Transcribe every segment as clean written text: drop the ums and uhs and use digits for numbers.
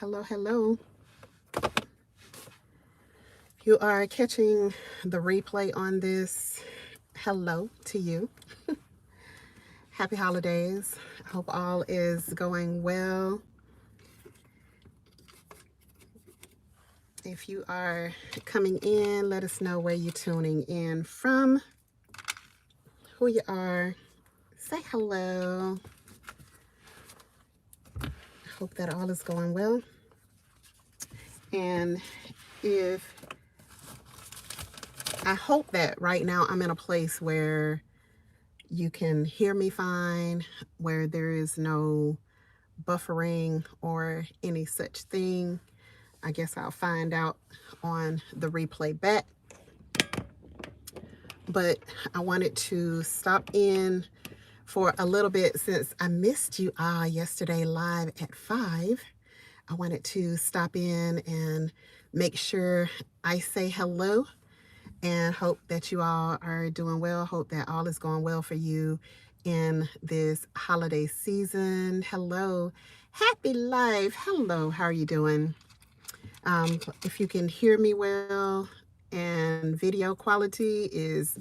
Hello, hello. If you are catching the replay on this, hello to you. Happy holidays. I hope all is going well. If you are coming in, let us know where you're tuning in from, who you are. Say hello. Hope that all is going well. And I hope that right now I'm in a place where you can hear me fine, where there is no buffering or any such thing. I guess I'll find out on the replay back. But I wanted to stop in for a little bit since I missed you yesterday live at 5. I wanted to stop in and make sure I say hello and hope that you all are doing well. Hope that all is going well for you in this holiday season. Hello. Happy life. Hello. How are you doing? If you can hear me well and video quality is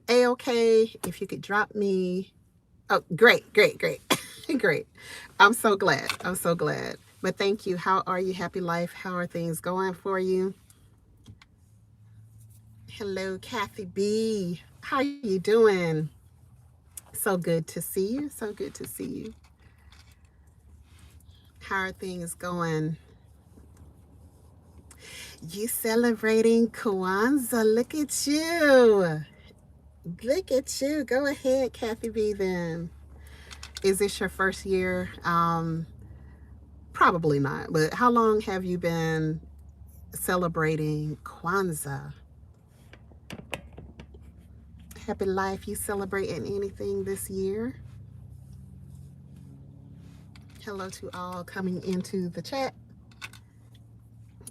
A-okay. If you could drop me. Oh, great. Great. I'm so glad. But thank you. How are you? Happy life. How are things going for you? Hello, Kathy B. How are you doing? So good to see you. How are things going? You celebrating Kwanzaa. Look at you. Go ahead, Kathy B then. Is this your first year? Probably not. But how long have you been celebrating Kwanzaa? Happy life. You celebrating anything this year? Hello to all coming into the chat.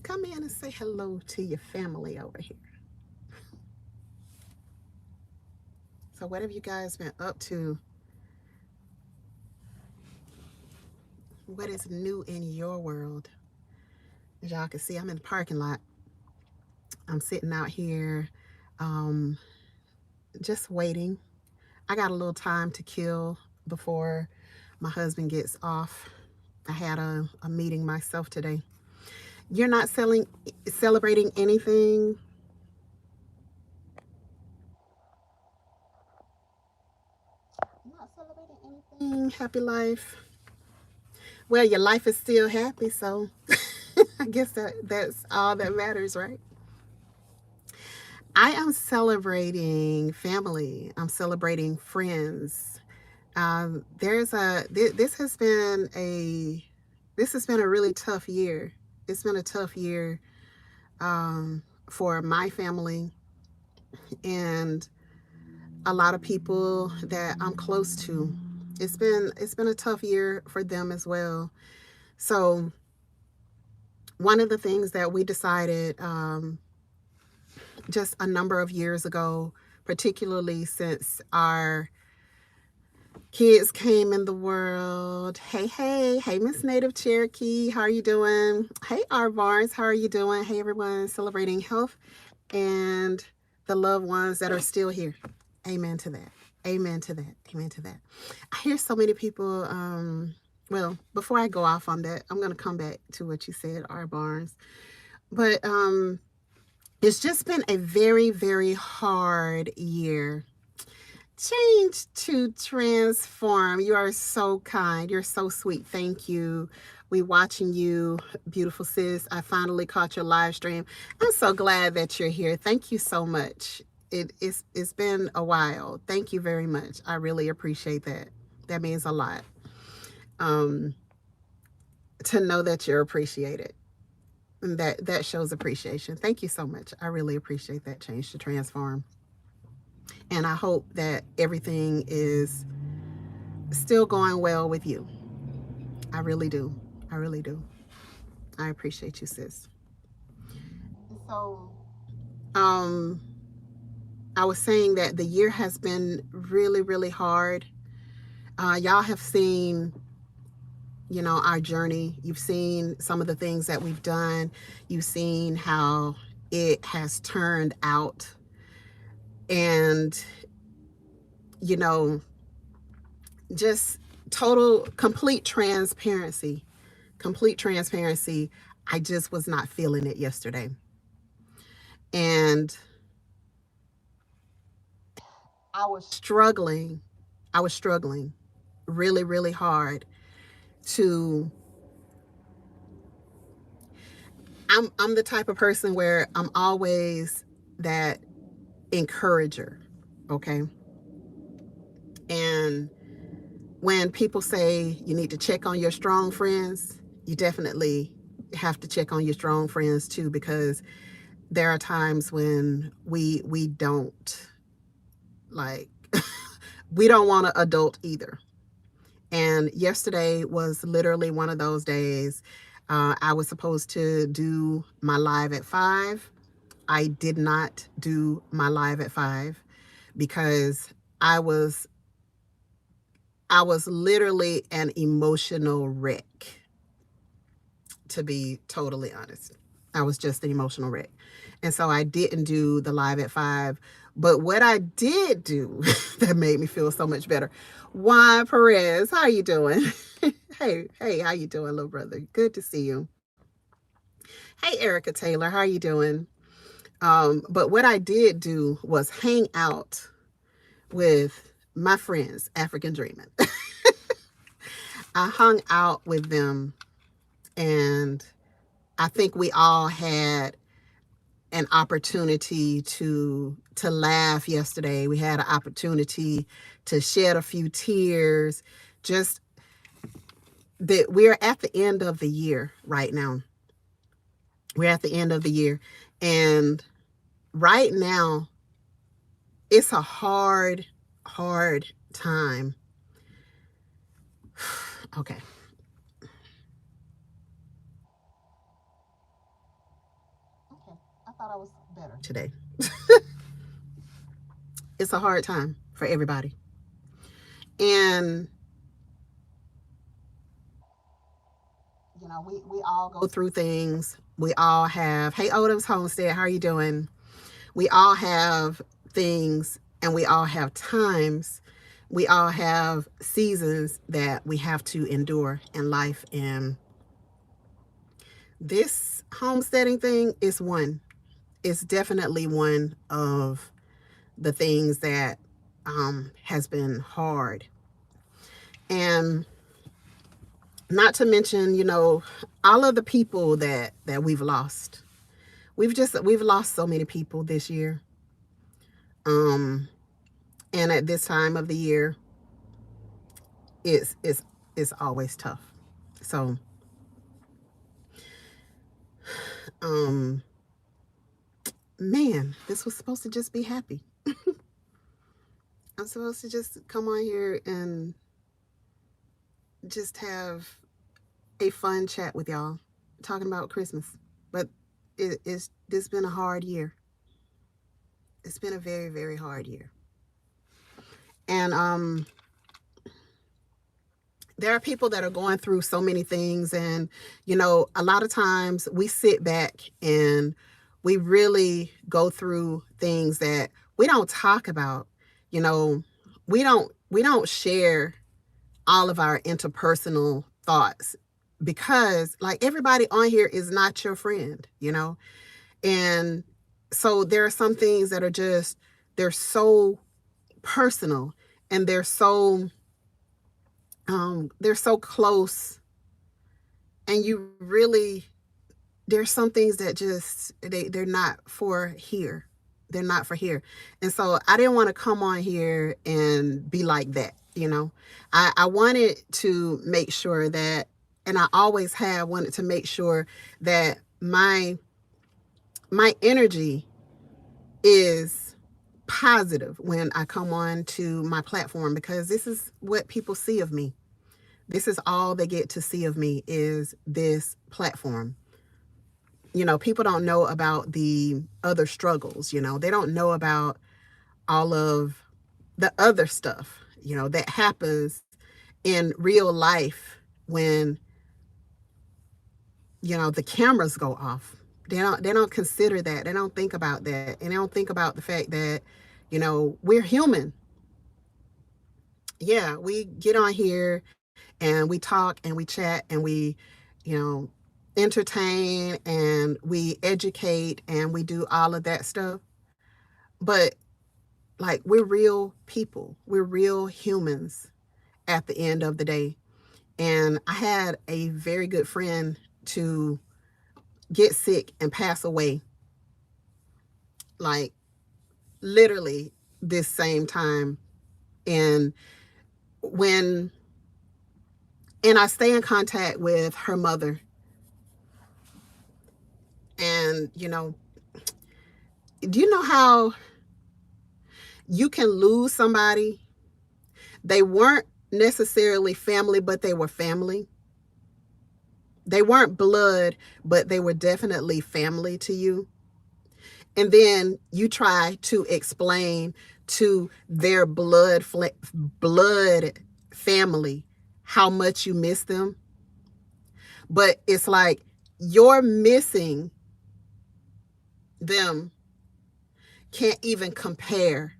Come in and say hello to your family over here. So what have you guys been up to? What is new in your world? As y'all can see, I'm in the parking lot. I'm sitting out here just waiting. I got a little time to kill before my husband gets off. I had a meeting myself today. You're not celebrating anything? Not celebrating anything? Happy life? Well, your life is still happy, so I guess that's all that matters, right? I am celebrating family. I'm celebrating friends. This has been a really tough year. It's been a tough year for my family and a lot of people that I'm close to. It's been a tough year for them as well. So one of the things that we decided just a number of years ago, particularly since our kids came in the world. Hey, Miss Native Cherokee, how are you doing? Hey, R. Barnes, how are you doing? Hey, everyone, celebrating health and the loved ones that are still here. Amen to that. I hear so many people. Well, before I go off on that, I'm going to come back to what you said, R. Barnes. But it's just been a very, very hard year. Change to transform. You are so kind. You're so sweet. Thank you. We watching you, beautiful sis. I finally caught your live stream. I'm so glad that you're here. Thank you so much. It's been a while. Thank you very much. I really appreciate that. That means a lot. To know that you're appreciated. And that shows appreciation. Thank you so much. I really appreciate that. Change to transform. And I hope that everything is still going well with you. I really do. I appreciate you, sis. So, I was saying that the year has been really, really hard. Y'all have seen our journey. You've seen some of the things that we've done. You've seen how it has turned out. And, you know, just total, complete transparency. Complete transparency. I just was not feeling it yesterday. And I was struggling. I was struggling really, really hard to I'm the type of person where I'm always that encourager, okay? And when people say you need to check on your strong friends, you definitely have to check on your strong friends too, because there are times when we don't like we don't want to adult either. And yesterday was literally one of those days. I was supposed to do my live at 5. I did not do my live at 5 because I was I was literally an emotional wreck, to be totally honest. I was just an emotional wreck. And so I didn't do the live at 5. But what I did do that made me feel so much better. Juan Perez, how you doing? Hey, how you doing, little brother? Good to see you. Hey, Erica Taylor, how you doing? But what I did do was hang out with my friends, African Dreaming. I hung out with them, and I think we all had an opportunity to laugh yesterday. We had an opportunity to shed a few tears. Just that we're at the end of the year right now. We're at the end of the year, and right now it's a hard time. Okay. Okay. I thought I was better today. It's a hard time for everybody. And we all go through things. We all have, hey Odom's Homestead, how are you doing? We all have things, and we all have times. We all have seasons that we have to endure in life. And this homesteading thing is one. It's definitely one of the things that has been hard. And not to mention, all of the people that we've lost. We've lost so many people this year. Um, and at this time of the year, it's always tough. So, um, man, this was supposed to just be happy. I'm supposed to just come on here and just have a fun chat with y'all, talking about Christmas. But it's this been a hard year. It's been a very, very hard year. And there are people that are going through so many things. And, a lot of times we sit back and we really go through things that we don't talk about. We don't share all of our interpersonal thoughts, because like everybody on here is not your friend. And so there are some things that are just, they're so personal, and they're so close, and you really, there's some things that just they're not for here. They're not for here. And so I didn't want to come on here and be like that. I wanted to make sure that, and I always have wanted to make sure that my energy is positive when I come on to my platform, because this is what people see of me. This is all they get to see of me, is this platform. People don't know about the other struggles. They don't know about all of the other stuff, that happens in real life when, the cameras go off. They don't consider that. They don't think about that. And they don't think about the fact that, we're human. Yeah, we get on here and we talk and we chat and we, you know, entertain and we educate and we do all of that stuff. But like, we're real people. We're real humans at the end of the day. And I had a very good friend to get sick and pass away, like literally this same time. And when, and I stay in contact with her mother. And, do you know how you can lose somebody? They weren't necessarily family, but they were family. They weren't blood, but they were definitely family to you. And then you try to explain to their blood family how much you miss them. But it's like you're missing them can't even compare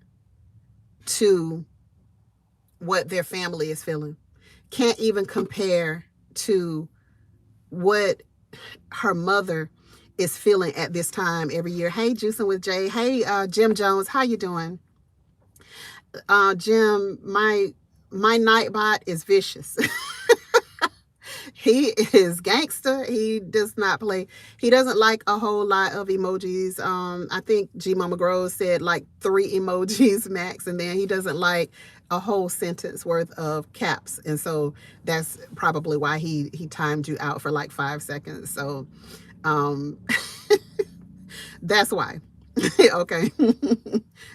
to what their family is feeling. Can't even compare to what her mother is feeling at this time every year. Hey, Juicing with Jay. Hey, Jim Jones, how you doing? Jim, my Nightbot is vicious. He is gangster. He does not play. He doesn't like a whole lot of emojis. I think G Mama Grows said like 3 emojis max, and then he doesn't like a whole sentence worth of caps. And so that's probably why he timed you out for like 5 seconds. So that's why. Okay.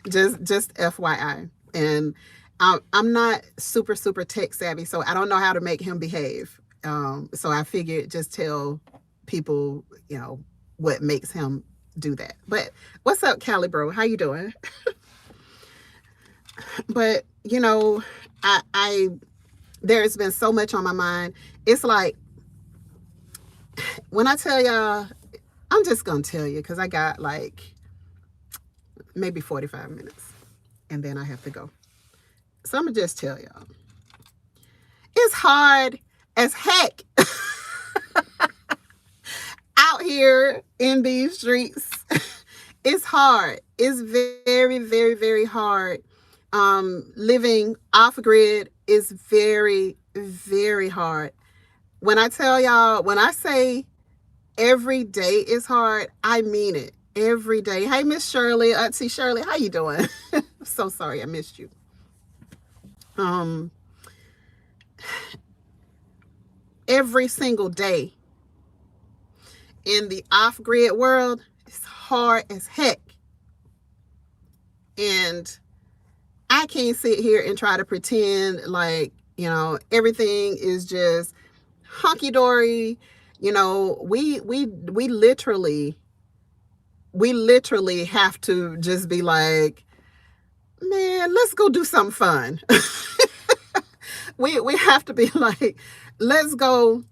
just FYI. And I'm not super tech savvy, so I don't know how to make him behave. So I figured just tell people, what makes him do that. But what's up, Callie bro? How you doing? But I there's been so much on my mind. It's like, when I tell y'all, I'm just gonna tell you because I got like maybe 45 minutes and then I have to go. So I'm gonna just tell y'all, it's hard as heck out here in these streets. It's hard. It's very, very, very hard. Living off grid is very, very hard. When I tell y'all, when I say every day is hard, I mean it. Every day. Hey, Miss Shirley, Auntie Shirley, how you doing? So sorry I missed you. Every single day in the off-grid world is hard as heck. And I can't sit here and try to pretend like, everything is just hunky-dory. We literally have to just be like, man, let's go do something fun. We have to be like, let's go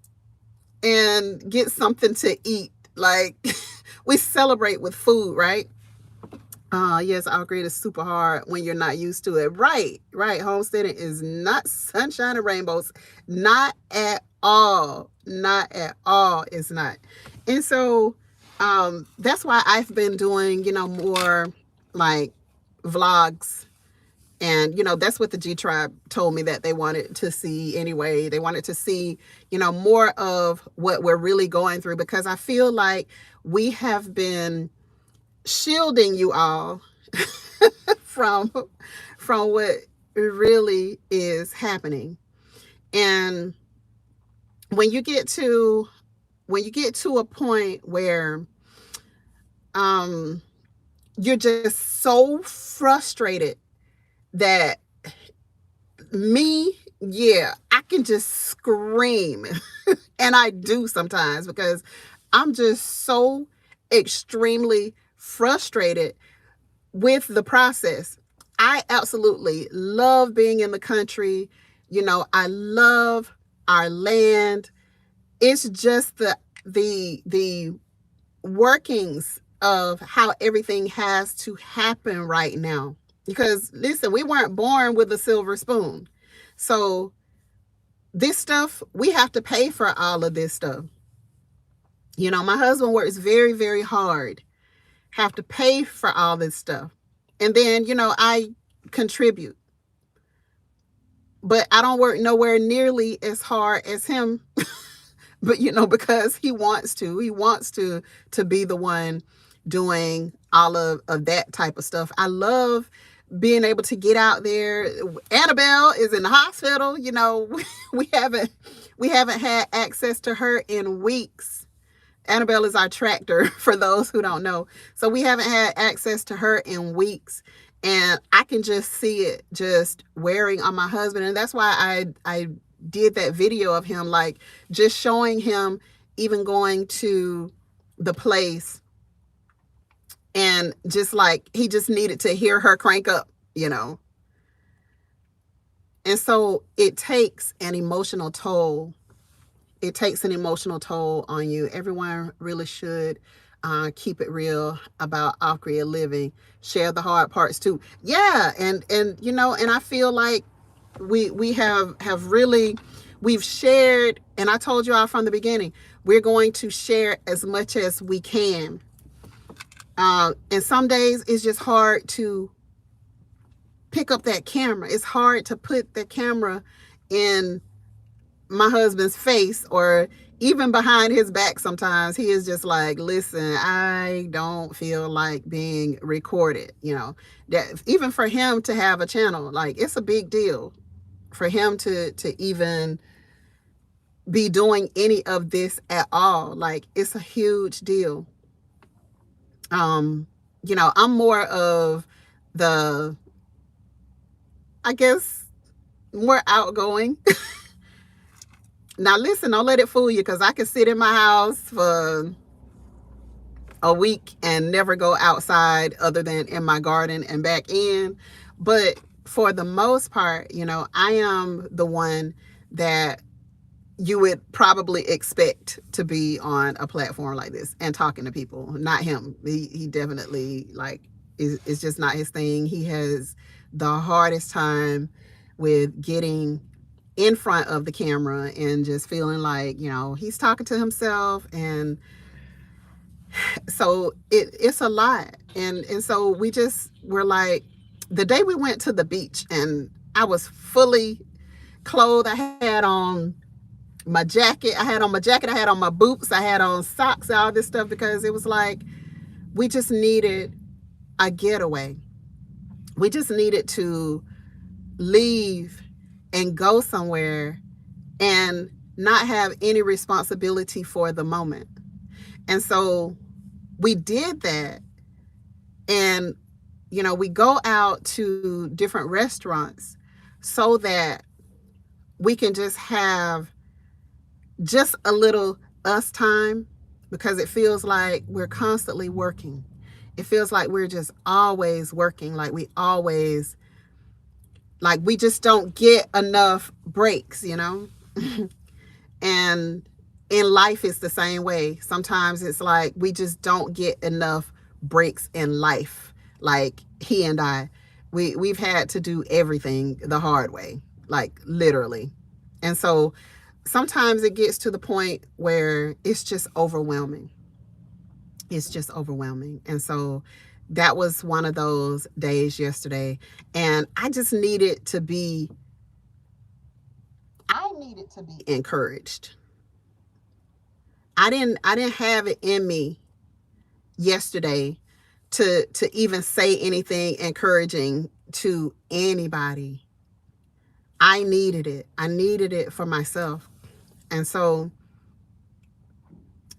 and get something to eat. Like, we celebrate with food, right? Yes, our grid is super hard when you're not used to it. Right. Homesteading is not sunshine and rainbows. Not at all. Not at all. It's not. And so that's why I've been doing, more like vlogs. And, that's what the G Tribe told me that they wanted to see anyway. They wanted to see, more of what we're really going through, because I feel like we have been shielding you all from what really is happening. And when you get to a point where you're just so frustrated that I can just scream. And I do sometimes, because I'm just so extrememly frustrated with the process. I absolutely love being in the country. I love our land. It's just the workings of how everything has to happen right now. Because listen, we weren't born with a silver spoon. So this stuff, we have to pay for all of this stuff. You know, my husband works very, very hard, have to pay for all this stuff. And then, you know, I contribute, but I don't work nowhere nearly as hard as him. But, you know, because he wants to be the one doing all of that type of stuff. I love being able to get out there. Annabelle is in the hospital. You know, we haven't had access to her in weeks. Annabelle is our tractor, for those who don't know. So we haven't had access to her in weeks. And I can just see it just wearing on my husband. And that's why I did that video of him, like just showing him even going to the place, and just like he just needed to hear her crank up, you know. And so it takes an emotional toll. It takes an emotional toll on you. Everyone really should keep it real about off-grid living. Share the hard parts too. Yeah, and you know, and I feel like we have really, we've shared, and I told you all from the beginning, we're going to share as much as we can. And some days it's just hard to pick up that camera. It's hard to put the camera in my husband's face, or even behind his back. Sometimes he is just like, listen, I don't feel like being recorded. You know, that even for him to have a channel, like, it's a big deal for him to even be doing any of this at all. Like, it's a huge deal. You know, I'm more of the, I guess, more outgoing. Now listen, don't let it fool you, because I can sit in my house for a week and never go outside other than in my garden and back in. But for the most part, you know, I am the one that you would probably expect to be on a platform like this and talking to people. Not him. He definitely, like, it's just not his thing. He has the hardest time with getting in front of the camera and just feeling like, you know, he's talking to himself. And so it's a lot. And so we're like, the day we went to the beach and I was fully clothed, I had on my jacket, I had on my boots, I had on socks, all this stuff, because it was like, we just needed a getaway. We just needed to leave and go somewhere and not have any responsibility for the moment. And so we did that. And, you know, we go out to different restaurants so that we can just have just a little us time, because it feels like we're constantly working. It feels like we're just always working, like we just don't get enough breaks, you know? And in life, it's the same way. Sometimes it's like we just don't get enough breaks in life. Like he and I, we've had to do everything the hard way, like literally. And so sometimes it gets to the point where it's just overwhelming. It's just overwhelming. And so that was one of those days yesterday. And I needed to be encouraged. I didn't have it in me yesterday to even say anything encouraging to anybody. I needed it. I needed it for myself. And so,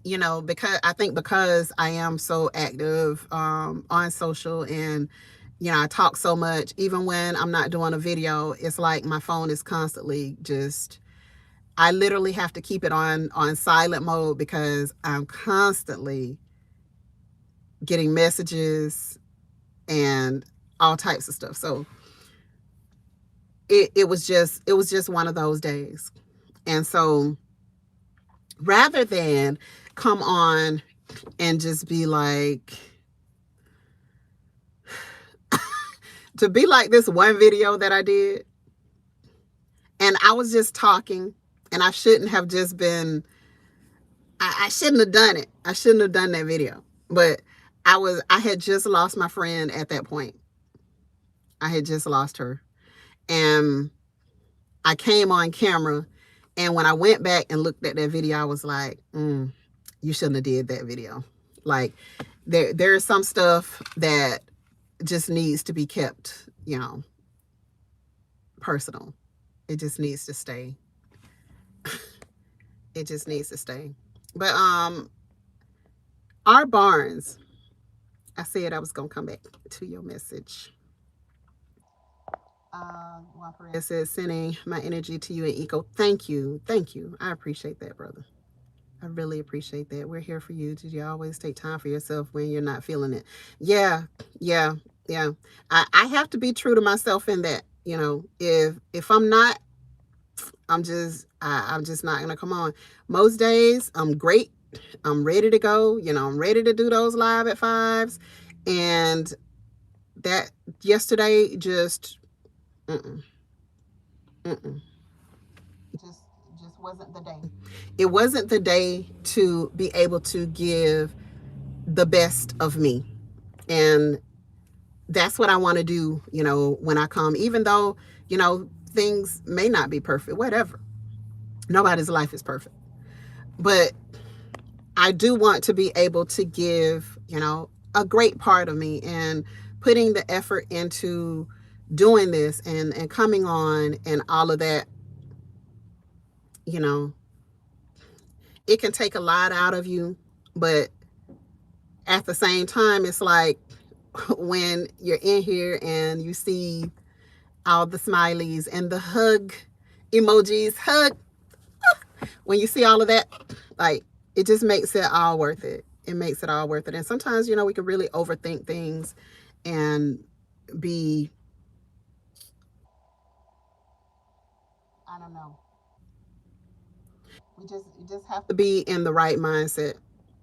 you know, because I am so active on social, and, you know, I talk so much, even when I'm not doing a video, it's like my phone is constantly just, I literally have to keep it on silent mode, because I'm constantly getting messages and all types of stuff. So it was just one of those days. And so rather than come on and just be like, to be like this one video that I did, and I was just talking, and I shouldn't have just been, I shouldn't have done it. I shouldn't have done that video. But I had just lost my friend at that point. I had just lost her. And I came on camera, and when I went back and looked at that video, I was like, you shouldn't have did that video. Like, there's some stuff that just needs to be kept, personal. It just needs to stay. It just needs to stay. But our barns, I said I was gonna come back to your message. Juan Perez says, sending my energy to you and Eco. Thank you. Thank you. I appreciate that, brother. I really appreciate that. We're here for you. Did you always take time for yourself when you're not feeling it? Yeah, yeah, yeah. I have to be true to myself in that. If I'm not, I'm just not gonna come on. Most days I'm great. I'm ready to go. I'm ready to do those live at 5s. And that yesterday just just wasn't the day. It wasn't the day to be able to give the best of me. And that's what I want to do, when I come, even though, things may not be perfect, whatever. Nobody's life is perfect. But I do want to be able to give, a great part of me, and putting the effort into doing this and coming on and all of that. It can take a lot out of you, but at the same time, it's like when you're in here and you see all the smileys and the hug emojis, when you see all of that, like, it just makes it all worth it. It makes it all worth it. And sometimes, we can really overthink things and be, I don't know. You just have to be in the right mindset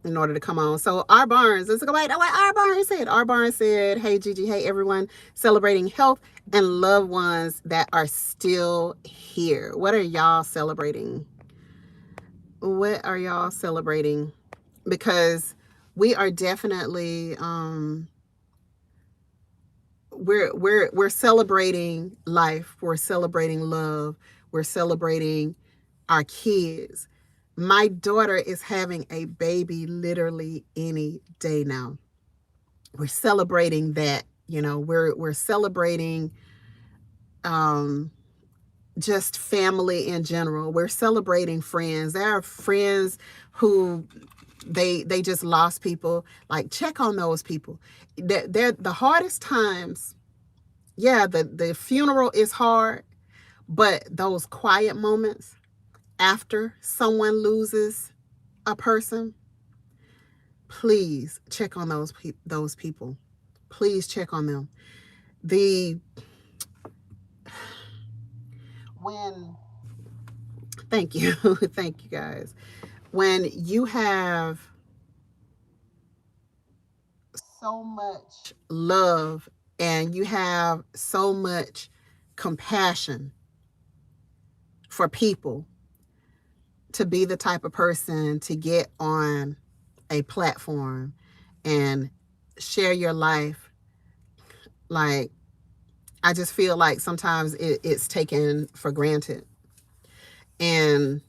in order to come on. So our Barnes, let's go back to what our Barnes said. Our Barnes said, hey Gigi, hey everyone, celebrating health and loved ones that are still here. What are y'all celebrating? What are y'all celebrating? Because we are definitely we're celebrating life, we're celebrating love, we're celebrating our kids. My daughter is having a baby literally any day now. We're celebrating that. We're celebrating just family in general. We're celebrating friends. There are friends who they just lost people. Like, check on those people. They're the hardest times. Yeah, the funeral is hard, but those quiet moments after someone loses a person, please check on those people. Please check on them. Thank you. Thank you guys. When you have so much love and you have so much compassion for people, to be the type of person to get on a platform and share your life, like, I just feel like sometimes it's taken for granted. And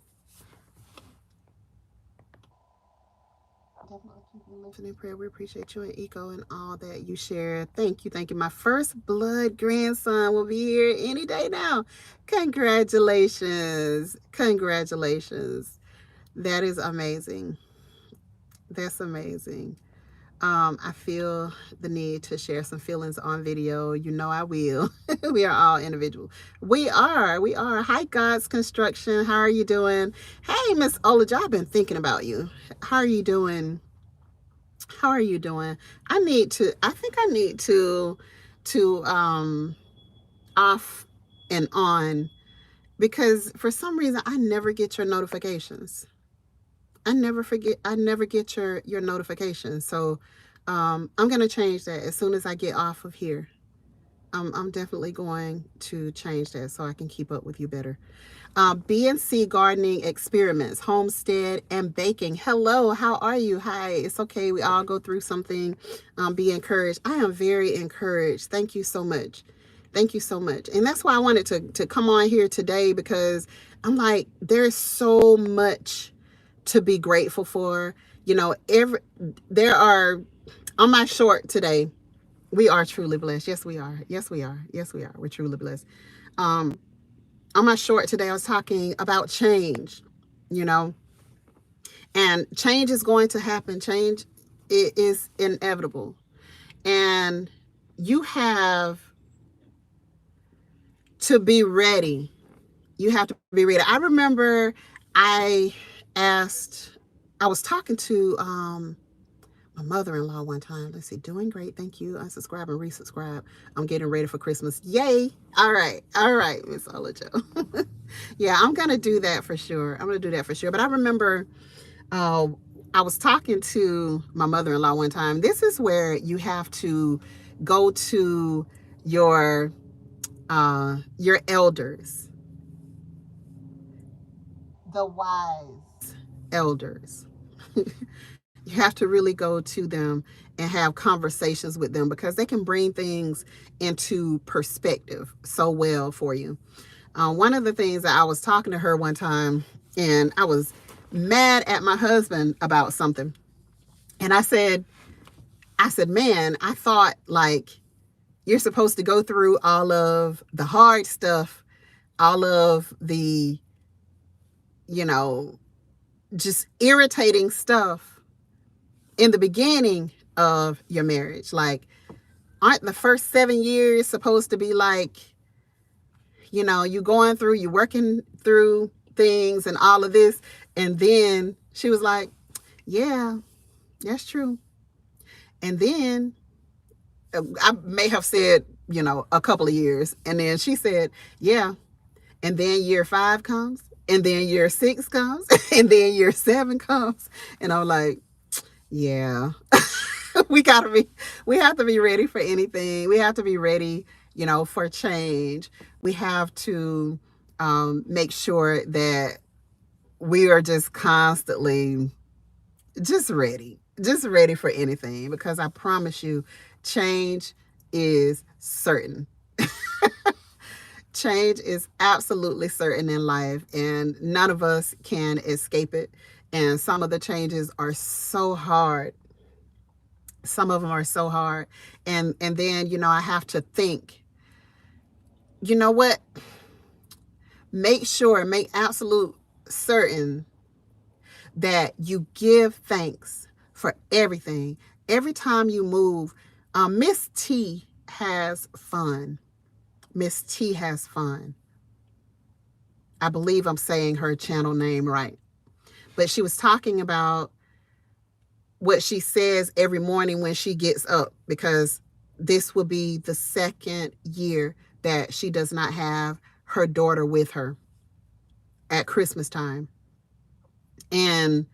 definitely keep you lifted in prayer. We appreciate you and Eco and all that you share. Thank you. Thank you. My first blood grandson will be here any day now. Congratulations. Congratulations. That is amazing. That's amazing. I feel the need to share some feelings on video. I will. We are all individuals. We are. Hi, God's Construction. How are you doing? Hey, Miss Olaja, I've been thinking about you. How are you doing? How are you doing? I think I need to off and on because for some reason I never get your notifications. I never get your notifications. So I'm gonna change that as soon as I get off of here. I'm definitely going to change that so I can keep up with you better. B&C Gardening Experiments, Homestead, and Baking. Hello, how are you? Hi, it's okay. We all go through something. Be encouraged. I am very encouraged. Thank you so much. Thank you so much. And that's why I wanted to come on here today, because I'm like, there's so much to be grateful for. You know, there are, on my short today, we are truly blessed. Yes, we are. Yes, we are. Yes, we are. We're truly blessed. Um, on my short today, I was talking about change, you know, and change is going to happen. Change is inevitable. And you have to be ready. You have to be ready. I remember I asked, I was talking to my mother-in-law one time. Let's see, doing great, thank you. Unsubscribe and resubscribe. I'm getting ready for Christmas. Yay. All right, Miss Olajo. Yeah, I'm gonna do that for sure. I'm gonna do that for sure. But I remember uh, I was talking to my mother-in-law one time. This is where you have to go to your elders, the wise elders. You have to really go to them and have conversations with them, because they can bring things into perspective so well for you. One of the things that I was talking to her one time, and I was mad at my husband about something. And I said, man, I thought like you're supposed to go through all of the hard stuff, all of the, you know, just irritating stuff in the beginning of your marriage. Like, aren't the first 7 years supposed to be like, you know, you working through things and all of this? And then she was like, yeah, that's true. And then I may have said, you know, a couple of years. And then she said, yeah. And then year 5 comes. And then year 6 comes. And then year 7 comes. And I'm like, yeah. we gotta be we have to be ready for anything. We have to be ready, you know, for change. We have to make sure that we are just constantly just ready for anything, because I promise you, change is certain. Change is absolutely certain in life, and none of us can escape it. And some of the changes are so hard. Some of them are so hard. And then, you know, I have to think, you know what? Make absolute certain that you give thanks for everything. Every time you move, Miss T has fun. Miss T has fun. I believe I'm saying her channel name right. But she was talking about what she says every morning when she gets up, because this will be the 2nd year that she does not have her daughter with her at Christmas time. And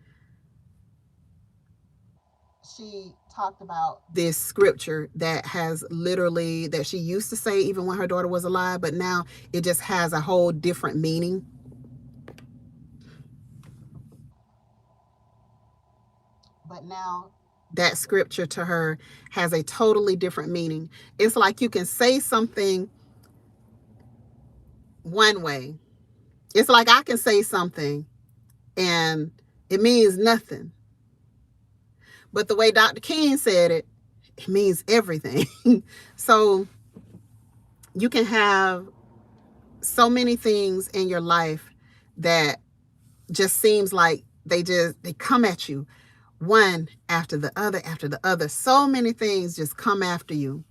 she talked about this scripture that has literally, that she used to say even when her daughter was alive, but now it just has a whole different meaning. But now that scripture to her has a totally different meaning. It's like you can say something one way. It's like I can say something and it means nothing. But the way Dr. King said it, it means everything. So you can have so many things in your life that just seems like they come at you one after the other after the other. So many things just come after you,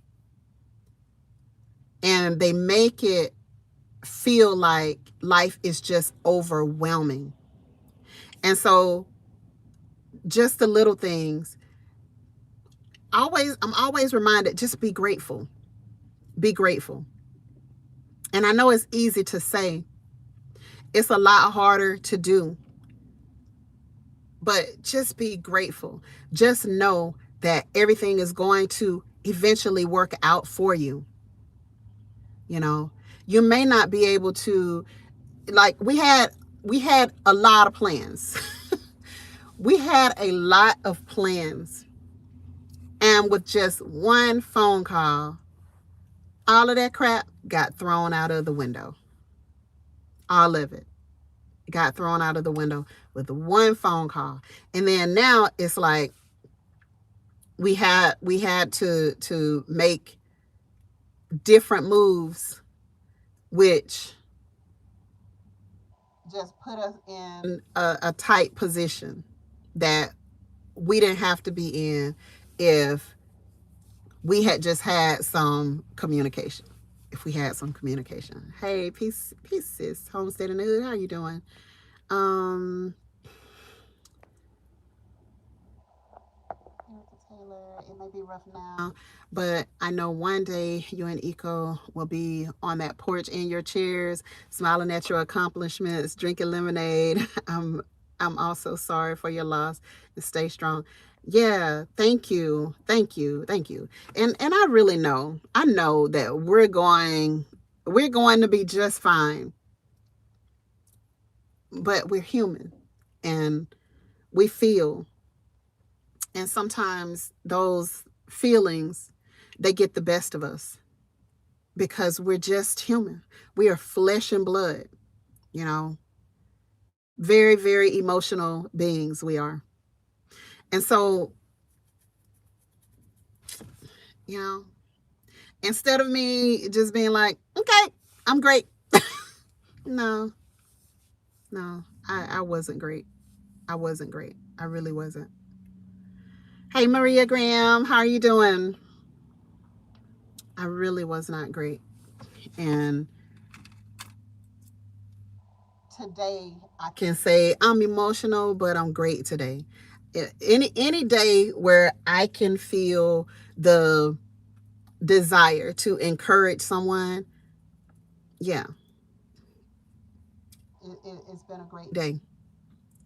and they make it feel like life is just overwhelming. And so just the little things, I'm always reminded, just be grateful. Be grateful. And I know it's easy to say, It's a lot harder to do, but just be grateful. Just know that everything is going to eventually work out for you. You know, you may not be able to, like, we had a lot of plans. We had a lot of plans, and with just one phone call, all of that crap got thrown out of the window. All of it got thrown out of the window with one phone call. And then now it's like we had to make different moves, which just put us in a tight position that we didn't have to be in if we had just had some communication. If we had some communication. Hey, peace, sis. Homestead in the Hood. How you doing? Um, Taylor, it may be rough now, but I know one day you and Eco will be on that porch in your chairs, smiling at your accomplishments, drinking lemonade. I'm also sorry for your loss, and stay strong. Yeah, thank you. Thank you. Thank you. And I really know. I know that we're going to be just fine. But we're human and we feel, and sometimes those feelings, they get the best of us because we're just human. We are flesh and blood, you know, very, very emotional beings we are. And so, you know, instead of me just being like, okay, I'm great. No, no, I wasn't great. I wasn't great. I really wasn't. Hey, Maria Graham, how are you doing? I really was not great. And today I can say I'm emotional, but I'm great today. Any day where I can feel the desire to encourage someone, yeah, it's been a great day.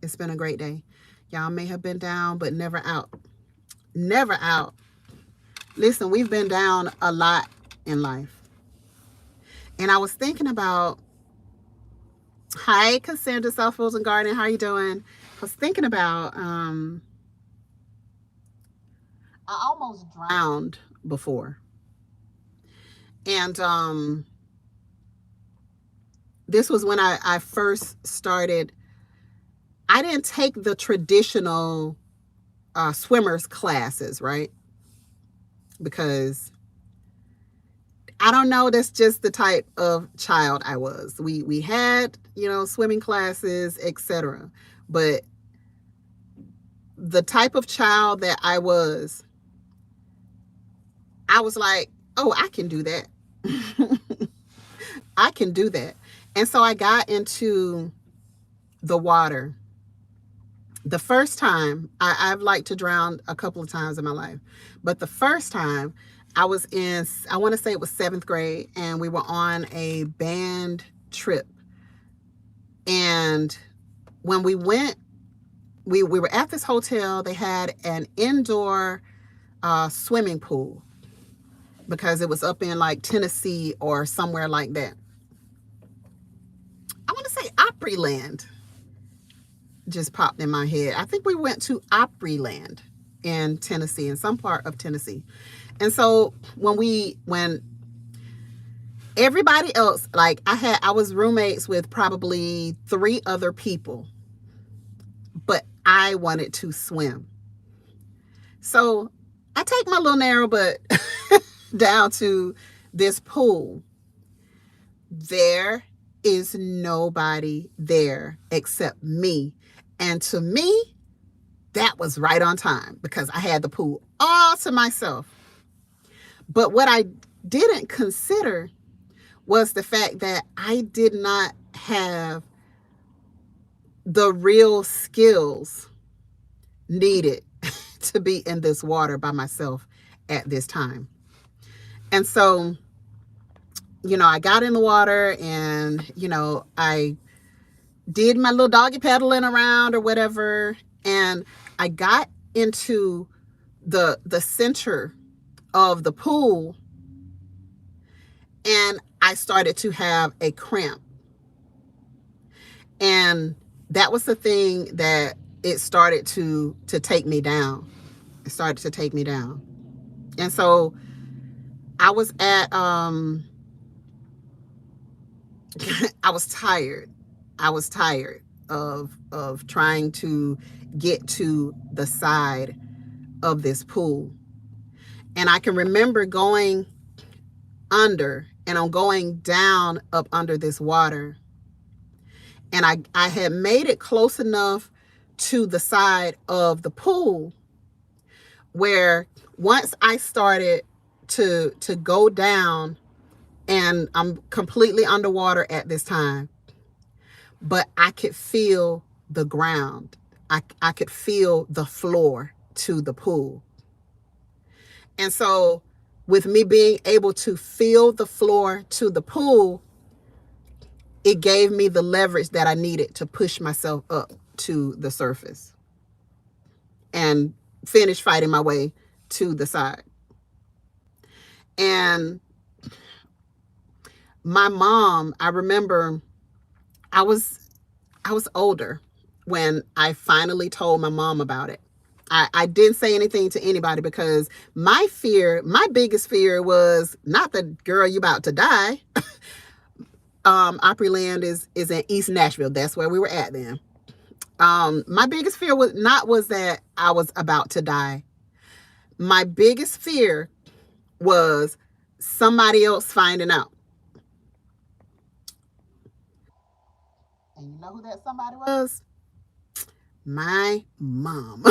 It's been a great day. Y'all may have been down, but never out. Never out. Listen, we've been down a lot in life. And I was thinking about, hi, Cassandra, South Fulton Garden. How are you doing? I was thinking about, I almost drowned before. And this was when I first started. I didn't take the traditional swimmers classes, right? Because I don't know, that's just the type of child I was. We had, swimming classes, etc. But the type of child that I was like, oh, I can do that. I can do that. And so I got into the water. The first time, I've liked to drown a couple of times in my life, but the first time I was in, I want to say it was 7th grade, and we were on a band trip. And when we went, we were at this hotel. They had an indoor swimming pool because it was up in like Tennessee or somewhere like that. I want to say Opryland just popped in my head. I think we went to Opryland in Tennessee, in some part of Tennessee. And so when everybody else, like I was roommates with probably 3 other people, but I wanted to swim. So I take my little narrow butt down to this pool. There is nobody there except me. And to me, that was right on time because I had the pool all to myself. But what I didn't consider was the fact that I did not have the real skills needed to be in this water by myself at this time. And so, I got in the water and, I did my little doggy paddling around or whatever, and I got into the center of the pool, and I started to have a cramp. And that was the thing that it started to take me down. It started to take me down. And so I was at I was tired. I was tired of trying to get to the side of this pool. And I can remember going under, and I'm going down up under this water. And I had made it close enough to the side of the pool where once I started to go down, and I'm completely underwater at this time, but I could feel the ground. I could feel the floor to the pool. And so with me being able to feel the floor to the pool, it gave me the leverage that I needed to push myself up to the surface and finish fighting my way to the side. And my mom, I remember I was older when I finally told my mom about it. I didn't say anything to anybody because my biggest fear was not the girl, you about to die. Opryland is in East Nashville. That's where we were at then. My biggest fear was that I was about to die. My biggest fear was somebody else finding out. And you know who that somebody was? My mom.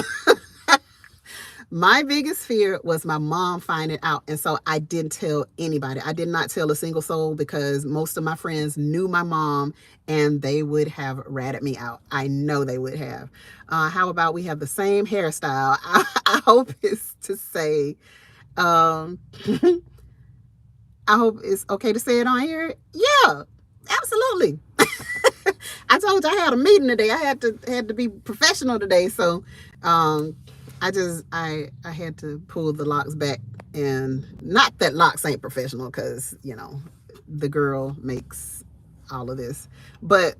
My biggest fear was my mom finding out. And so I didn't tell anybody. I did not tell a single soul because most of my friends knew my mom and they would have ratted me out. I know they would have. How about we have the same hairstyle? I hope it's to say, I hope it's okay to say it on here. Yeah, absolutely. I told you I had a meeting today. I had to be professional today. So, I had to pull the locks back, and not that locks ain't professional because, the girl makes all of this. But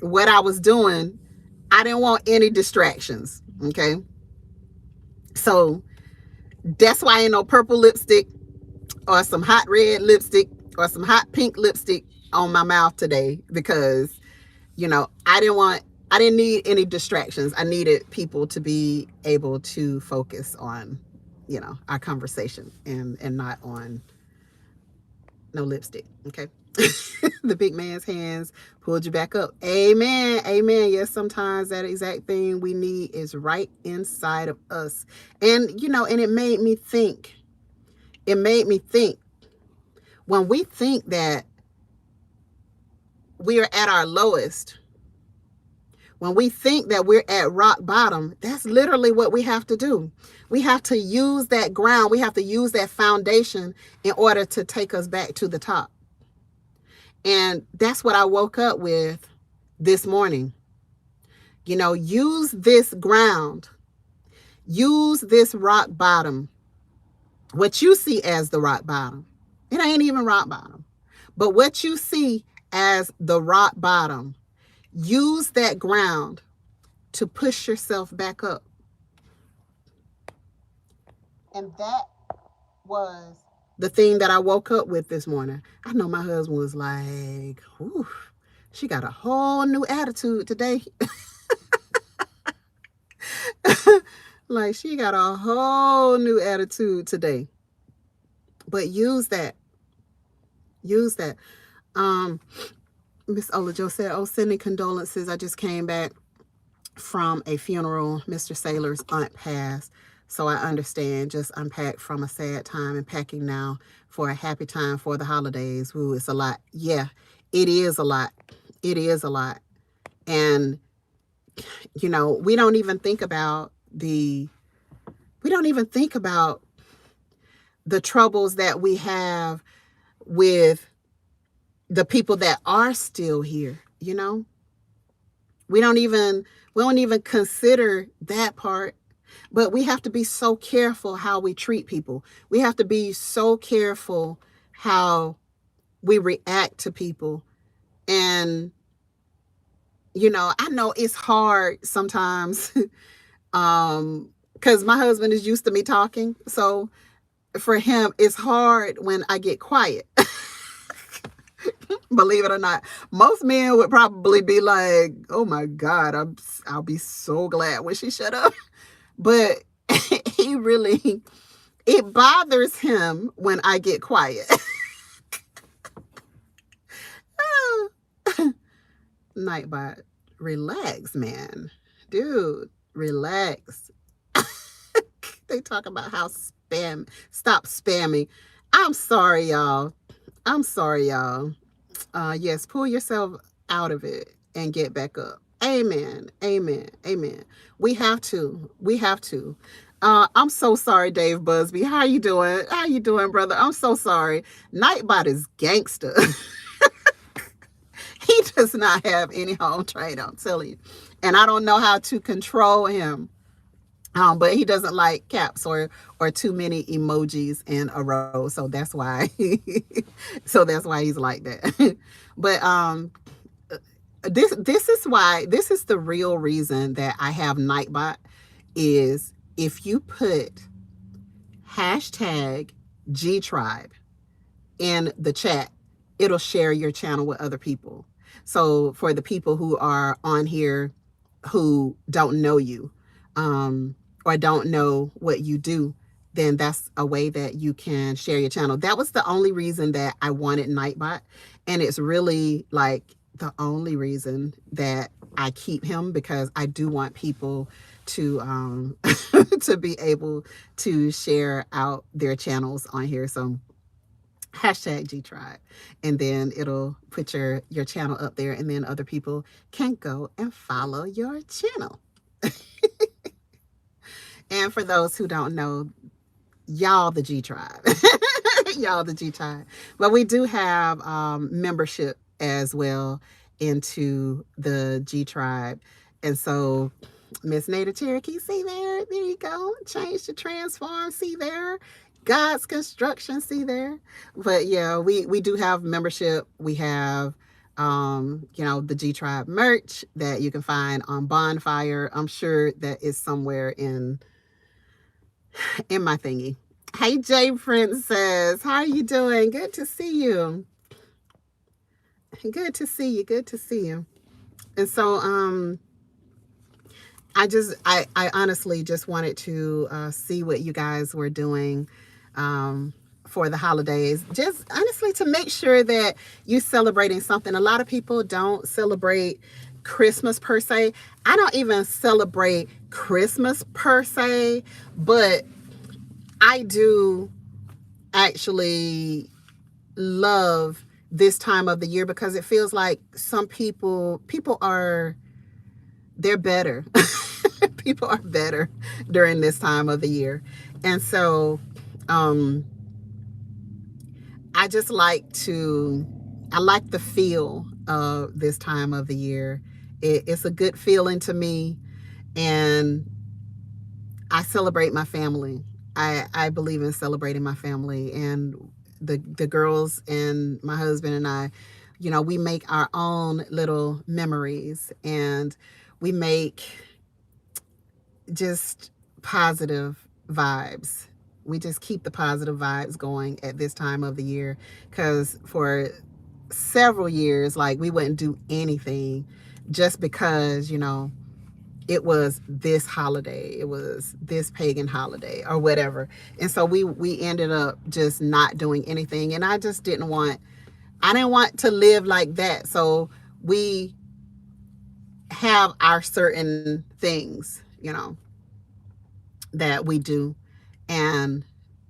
what I was doing, I didn't want any distractions. Okay. So that's why ain't no purple lipstick or some hot red lipstick or some hot pink lipstick on my mouth today because I didn't need any distractions. I needed people to be able to focus on, our conversation and not on no lipstick. Okay. The big man's hands pulled you back up. Amen. Amen. Yes, sometimes that exact thing we need is right inside of us. And, and it made me think. When we think that we are at our lowest, when we think that we're at rock bottom, that's literally what we have to do. We have to use that ground. We have to use that foundation in order to take us back to the top. And that's what I woke up with this morning. Use this ground. Use this rock bottom. What you see as the rock bottom. It ain't even rock bottom. But what you see as the rock bottom, use that ground to push yourself back up. And that was the thing that I woke up with this morning. I know my husband was like, "Ooh, she got a whole new attitude today." Like, she got a whole new attitude today. But use that. Use that. Miss Olajo said, sending condolences. I just came back from a funeral. Mr. Saylor's aunt passed. So I understand. Just unpacked from a sad time and packing now for a happy time for the holidays. Ooh, it's a lot. Yeah, it is a lot. It is a lot. And, we don't even think about the troubles that we have with the people that are still here, you know? We don't even consider that part. But we have to be so careful how we treat people. We have to be so careful how we react to people. And I know it's hard sometimes cuz my husband is used to me talking. So for him it's hard when I get quiet. Believe it or not, most men would probably be like, "Oh my god, I'll be so glad when she shut up." But he really, it bothers him when I get quiet. Nightbot, relax, man. Dude, relax. They talk about how stop spamming. I'm sorry, y'all. I'm sorry, y'all. Yes, pull yourself out of it and get back up. Amen. Amen. Amen. We have to. We have to. I'm so sorry, Dave Busby. How you doing? How you doing, brother? I'm so sorry. Nightbot is gangster. He does not have any home training, I'm telling you. And I don't know how to control him. But he doesn't like caps or too many emojis in a row. So that's why he's like that. But this is the real reason that I have Nightbot is if you put hashtag G Tribe in the chat, it'll share your channel with other people. So for the people who are on here who don't know you, or don't know what you do, then that's a way that you can share your channel. That was the only reason that I wanted Nightbot. And it's really like the only reason that I keep him, because I do want people to to be able to share out their channels on here. So hashtag G Tribe, and then it'll put your channel up there, and then other people can go and follow your channel. And for those who don't know, y'all the G Tribe. Y'all the G Tribe. But we do have membership as well into the G Tribe. And so Miss Native Cherokee, see there? There you go. Change to transform, see there? God's construction, see there? But yeah, we do have membership. We have the G Tribe merch that you can find on Bonfire. I'm sure that is somewhere in my thingy. Hey, Jay Princess, how are you doing? Good to see you. Good to see you. Good to see you. And so, I honestly just wanted to see what you guys were doing for the holidays. Just honestly to make sure that you're celebrating something. A lot of people don't celebrate Christmas per se. I don't even celebrate Christmas per se, but I do actually love this time of the year because it feels like some people are, they're better. People are better during this time of the year. And so I just I like the feel of this time of the year. It's a good feeling to me, and I celebrate my family. I believe in celebrating my family, and the girls and my husband and I, we make our own little memories, and we make just positive vibes. We just keep the positive vibes going at this time of the year, because for several years, like, we wouldn't do anything just because, it was this holiday, it was this pagan holiday or whatever. And so we ended up just not doing anything. And I didn't want to live like that. So we have our certain things, that we do, and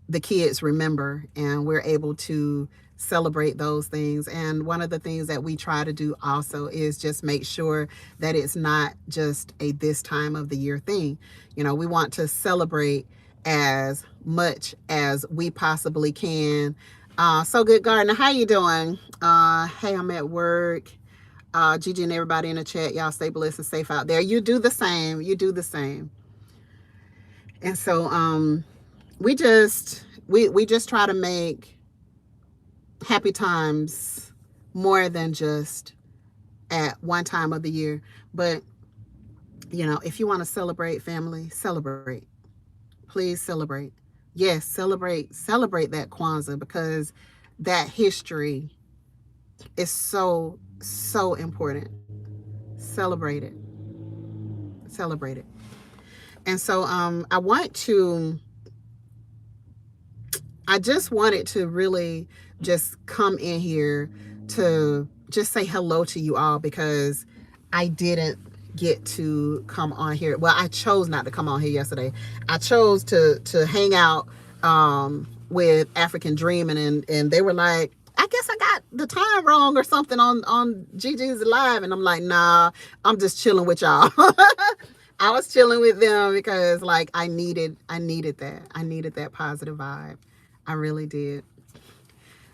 the kids remember, and we're able to celebrate those things. And one of the things that we try to do also is just make sure that it's not just a this time of the year thing. We want to celebrate as much as we possibly can, So good, Gardner. How you doing? Hey, I'm at work. Gigi and everybody in the chat, y'all stay blessed and safe out there. You do the same. You do the same. And so we just try to make happy times more than just at one time of the year. But you know, if you want to celebrate family, celebrate. Please celebrate. Yes, celebrate that Kwanzaa, because that history is so important. Celebrate it. Celebrate it. And so I just wanted to really just come in here to just say hello to you all, because I didn't get to come on here. Well, I chose not to come on here yesterday. I chose to hang out with African Dreaming, and they were like, I guess I got the time wrong or something on Gigi's live, and I'm like, nah, I'm just chilling with y'all. I was chilling with them because like I needed that. I needed that positive vibe. I really did.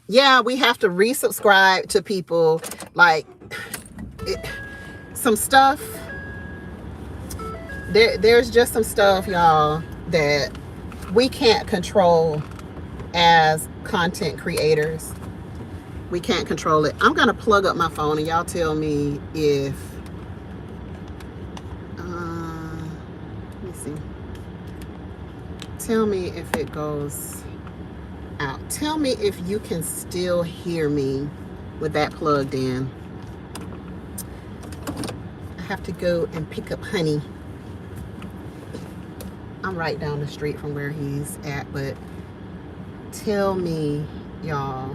Yeah, we have to resubscribe to people. Like some stuff. There's just some stuff, y'all, that we can't control as content creators. We can't control it. I'm gonna plug up my phone and y'all tell me if let me see. Tell me if it goes out. Tell me if you can still hear me with that plugged in. I have to go and pick up Honey. I'm right down the street from where he's at, but tell me, y'all,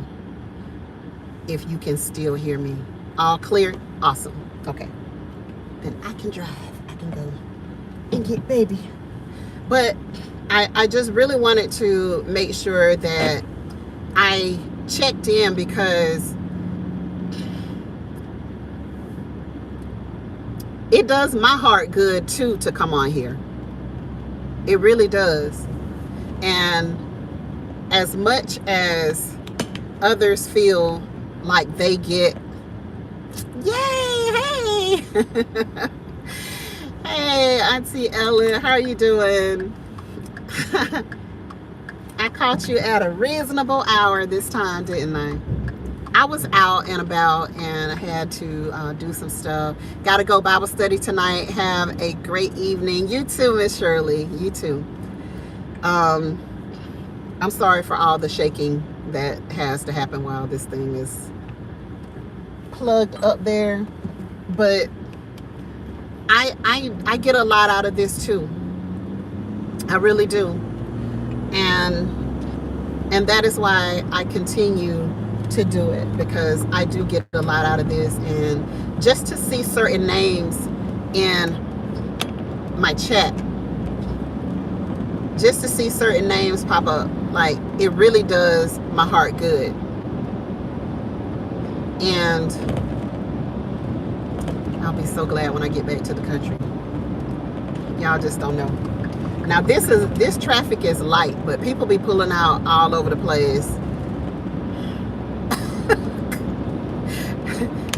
if you can still hear me. All clear? Awesome. Okay. Then I can drive. I can go and get baby. But I just really wanted to make sure that I checked in, because it does my heart good too to come on here. It really does. And as much as others feel like they get, yay, hey. Hey, Auntie Ellen, how are you doing? I caught you at a reasonable hour this time, didn't I? I was out and about and I had to do some stuff. Got to go Bible study tonight. Have a great evening. You too, Miss Shirley. You too. I'm sorry for all the shaking that has to happen while this thing is plugged up there. But I get a lot out of this too. I really do. And that is why I continue to do it, because I do get a lot out of this. And just to see certain names in my chat, just to see certain names pop up, like, it really does my heart good. And I'll be so glad when I get back to the country. Y'all just don't know. Now this traffic is light, but people be pulling out all over the place.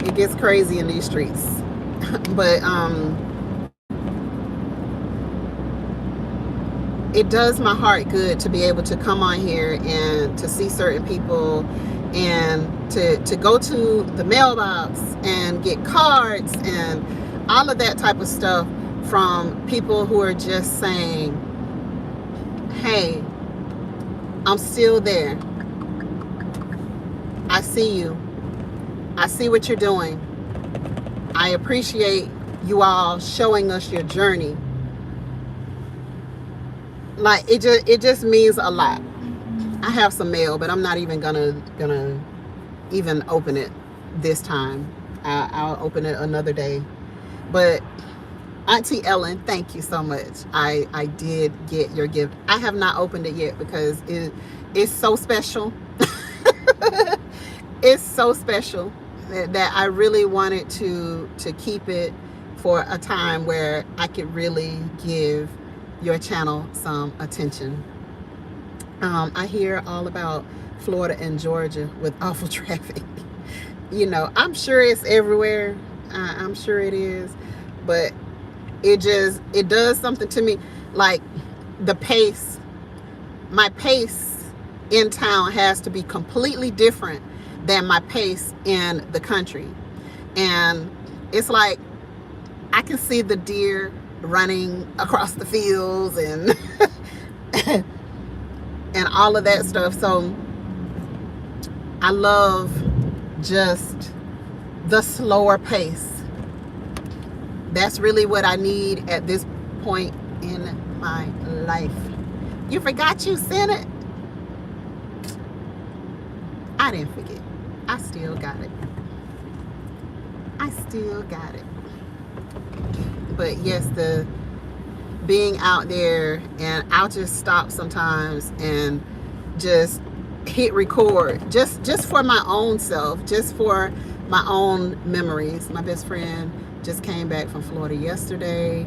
It gets crazy in these streets. But it does my heart good to be able to come on here and to see certain people, and to go to the mailbox and get cards and all of that type of stuff from people who are just saying, hey, I'm still there. I see you. I see what you're doing. I appreciate you all showing us your journey. Like, it just means a lot. I have some mail, but I'm not even gonna even open it this time. I'll open it another day. But Auntie Ellen, thank you so much. I did get your gift. I have not opened it yet because it's so special. It's so special that I really wanted to keep it for a time where I could really give your channel some attention. I hear all about Florida and Georgia with awful traffic. You know, I'm sure it's everywhere. I'm sure it is, but it does something to me. Like the pace, my pace in town has to be completely different than my pace in the country. And it's like I can see the deer running across the fields and and all of that stuff. So I love just the slower pace. That's really what I need at this point in my life. You forgot you sent it? I didn't forget. I still got it. I still got it. But yes, the being out there, and I'll just stop sometimes and just hit record just for my own self, just for my own memories. My best friend just came back from Florida yesterday.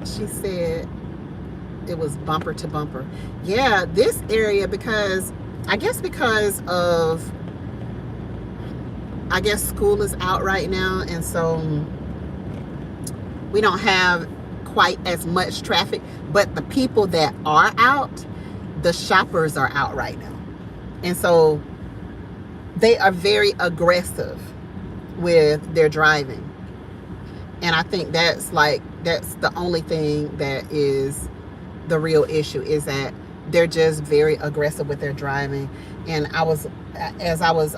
She said it was bumper to bumper. Yeah, this area, because I guess school is out right now, and so we don't have quite as much traffic, but the people that are out, the shoppers are out right now. And so they are very aggressive with their driving. And I think that's the only thing that is the real issue, is that they're just very aggressive with their driving. And as I was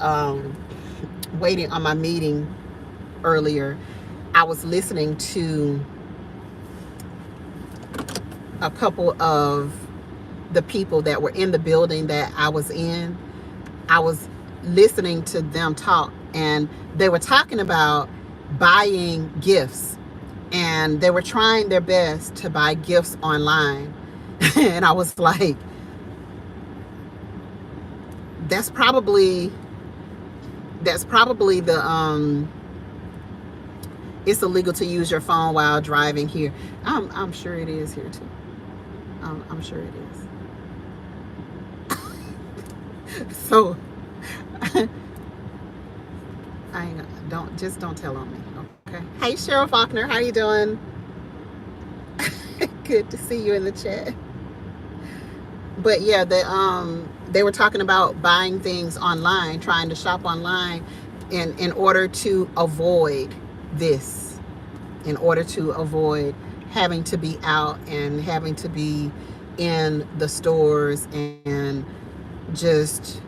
waiting on my meeting earlier, I was listening to a couple of the people that were in the building that I was in. I was listening to them talk, and they were talking about buying gifts, and they were trying their best to buy gifts online. And I was like, that's probably the it's illegal to use your phone while driving here. I'm sure it is here too. I'm sure it is. So don't tell on me, okay? Hey, Cheryl Faulkner, how you doing? Good to see you in the chat. But yeah, they were talking about buying things online, trying to shop online in order to avoid this, in order to avoid having to be out and having to be in the stores and just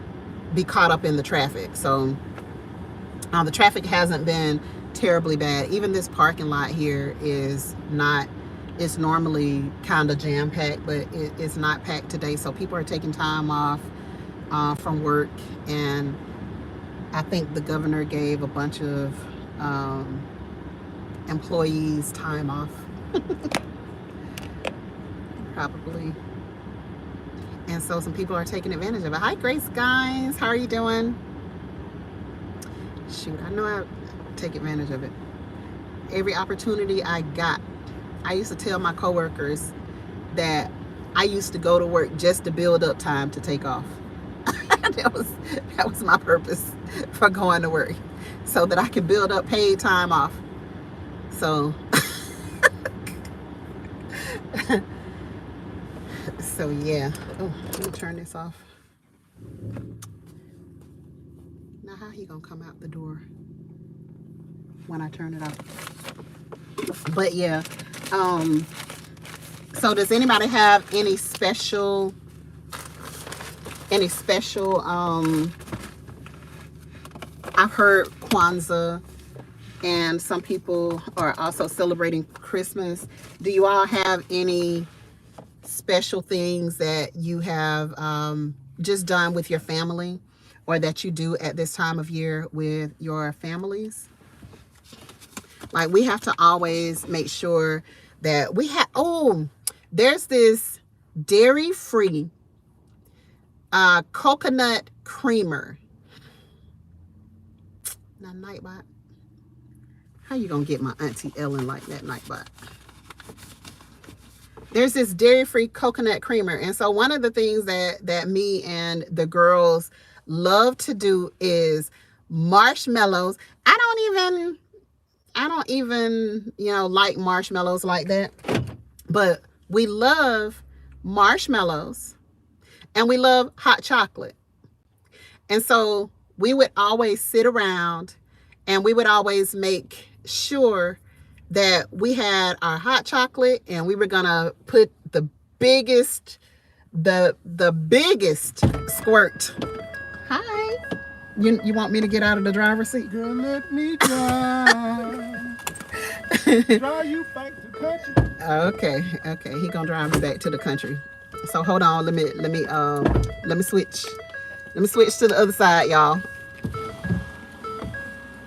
be caught up in the traffic. So the traffic hasn't been terribly bad. Even this parking lot here is not, it's normally kind of jam-packed, but it's not packed today. So people are taking time off from work, and I think the governor gave a bunch of employees time off. Probably. And so some people are taking advantage of it. Hi, Grace, guys. How are you doing? Shoot, I know I take advantage of it. Every opportunity I got. I used to tell my coworkers that I used to go to work just to build up time to take off. That was my purpose for going to work, so that I could build up paid time off. So so yeah. Oh, let me turn this off. Now how he gonna come out the door when I turn it off? But yeah, so does anybody have any special I've heard Kwanzaa, and some people are also celebrating Christmas. Do you all have any special things that you have just done with your family, or that you do at this time of year with your families? Like, we have to always make sure that we have, there's this dairy-free coconut creamer. Now, Nightbot, how you gonna get my Auntie Ellen like that, Nightbot? there's this dairy-free coconut creamer. And so one of the things that me and the girls love to do is marshmallows. I don't even, like marshmallows like that. But we love marshmallows and we love hot chocolate. And so we would always sit around and we would always make sure that we had our hot chocolate and we were gonna put the biggest squirt. Hi. You want me to get out of the driver's seat? Girl, let me drive. Drive you back to the country. Okay. He gonna drive me back to the country. So hold on. Let me switch. Let me switch to the other side, y'all.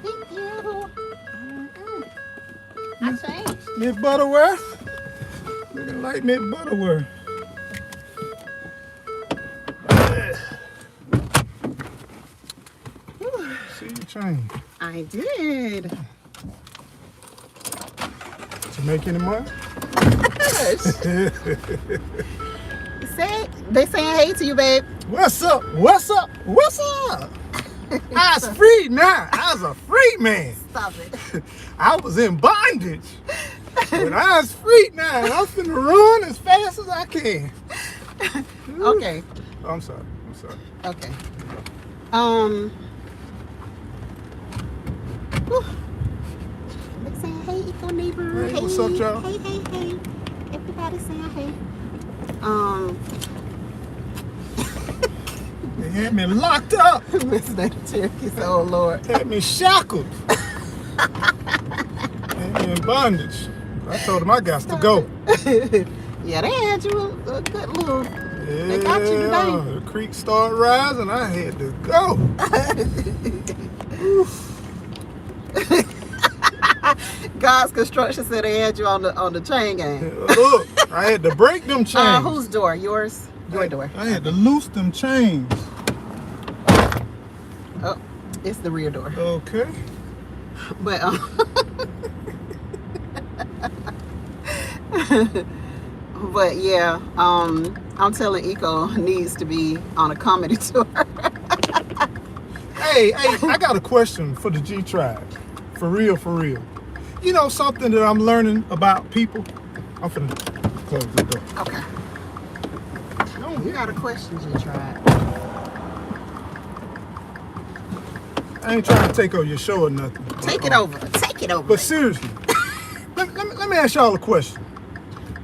Thank you. I changed. Miss Butterworth. Looking like Miss Butterworth. See you change. I did. Did you make any money? They saying hey to you, babe. What's up? What's up? What's up? I was free now. I was a free man. Stop it. I was in bondage. But I was free now. And I'm finna run as fast as I can. Okay. Oh, I'm sorry. Okay. They saying hey, eco neighbor. Hey, what's up, y'all? Hey. Everybody saying hey. They had me locked up. Miss Cherokee, oh Lord. Had me shackled. Had me in bondage. I told them I got to go. Yeah, they had you a good little. Yeah, They got you today. the creek started rising. I had to go. God's construction said they had you on the chain gang. Look, I had to break them chains. Whose door? Yours? Your door. I had to loose them chains. Oh, it's the rear door. Okay. But but yeah, I'm telling Eco needs to be on a comedy tour. Hey, I got a question for the G Tribe. For real. You know something that I'm learning about people? I'm finna close the door. Okay. You got a question, G Tribe. I ain't trying to take over your show or nothing. Take it over. But seriously, let me ask y'all a question.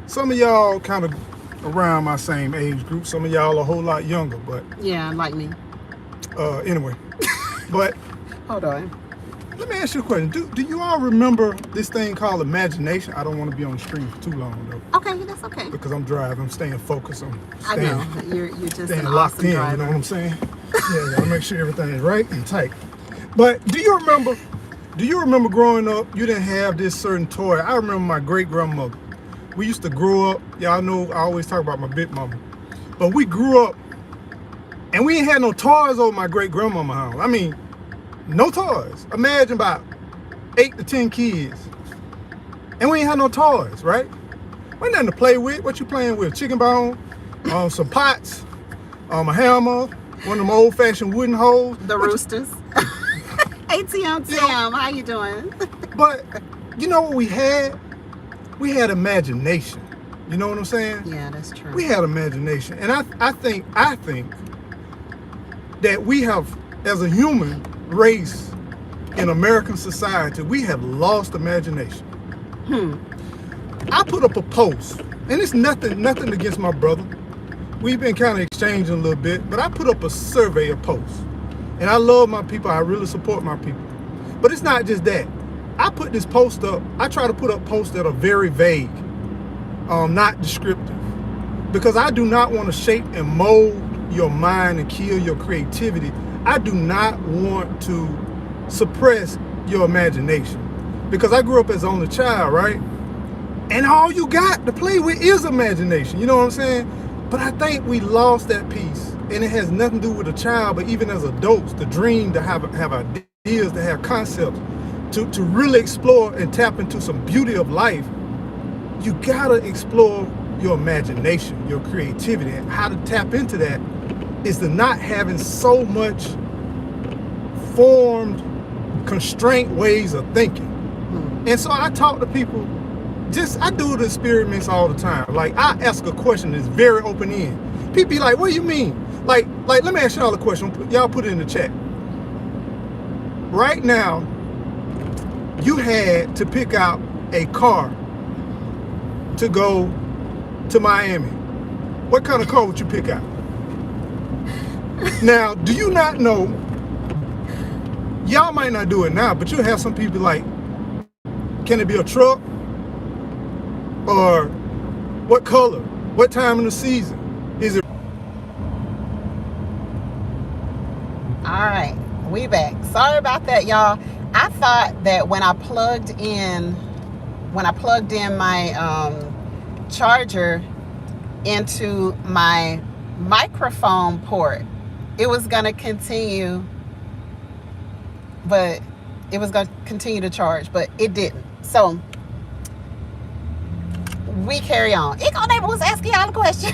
Some of y'all kind of around my same age group. Some of y'all a whole lot younger, but Yeah, like me. anyway. But Hold on. let me ask you a question. Do you all remember this thing called imagination? I don't want to be on the screen for too long though. Okay, that's okay. Because I'm driving, I'm staying focused. I know. You're just staying an locked awesome in, driver. you know what I'm saying? Yeah, I'll make sure everything is right and tight. But do you remember growing up, you didn't have this certain toy? I remember my great-grandmother. We used to grow up, y'all know I always talk about my big mama. But we grew up and we ain't had no toys over my great-grandmama house. I mean, no toys. Imagine about 8 to 10 kids. And we ain't had no toys, right? Wasn't nothing to play with. What you playing with? Chicken bone, some pots, a hammer, one of them old-fashioned wooden hoes. The roosters. Hey, Tim, how you doing? But you know what we had? We had imagination. You know what I'm saying? Yeah, that's true. We had imagination. And I think that we have, as a human race in American society, we have lost imagination. I put up a post, and it's nothing against my brother. We've been kind of exchanging a little bit, but I put up a survey, a post. And I love my people. I really support my people. But it's not just that. I put this post up. I try to put up posts that are very vague, not descriptive. Because I do not want to shape and mold your mind and kill your creativity. I do not want to suppress your imagination. Because I grew up as the only child, right? And all you got to play with is imagination. You know what I'm saying? But I think we lost that piece. And it has nothing to do with a child, but even as adults, the dream to have ideas, to have concepts, to really explore and tap into some beauty of life, you gotta explore your imagination, your creativity, and how to tap into that is to not having so much formed, constraint ways of thinking. And so I talk to people, I do the experiments all the time. Like, I ask a question that's very open-ended. People be like, what do you mean? Like, let me ask y'all a question. Y'all put it in the chat. Right now, you had to pick out a car to go to Miami. What kind of car would you pick out? Now, do you not know, y'all might not do it now, but you'll have some people like, can it be a truck? Or what color? What time in the season? Is it? All right, we back. Sorry about that, y'all. I thought that when I plugged in my charger into my microphone port, it was gonna continue, but it was gonna continue to charge, but it didn't. So we carry on. Eco Neighbor was asking y'all a question.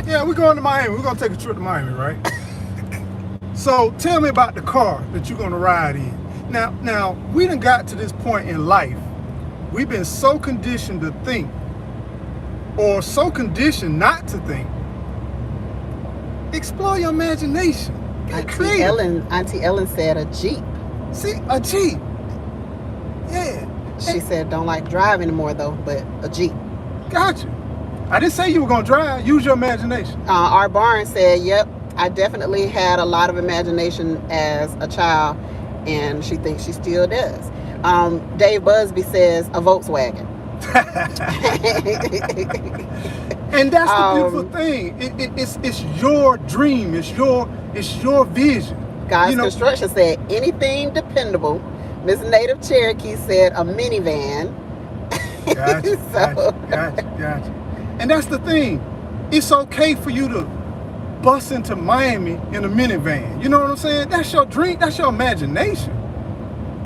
Yeah, we're going to Miami. We're gonna take a trip to Miami, right? So tell me about the car that you're gonna ride in. Now we done got to this point in life. We've been so conditioned to think, or so conditioned not to think. Explore your imagination. Get creative. Auntie Ellen said a Jeep. See, a Jeep. Yeah. She said don't like drive anymore though, but a Jeep. Gotcha. I didn't say you were gonna drive. Use your imagination. Our Barnes said, yep, I definitely had a lot of imagination as a child, and she thinks she still does. Dave Busby says a Volkswagen. And that's the beautiful thing. It's your dream. It's your vision. Guys Construction said anything dependable. Miss Native Cherokee said a minivan. Gotcha. And that's the thing. It's okay for you to bus into Miami in a minivan. You know what I'm saying? That's your dream. That's your imagination.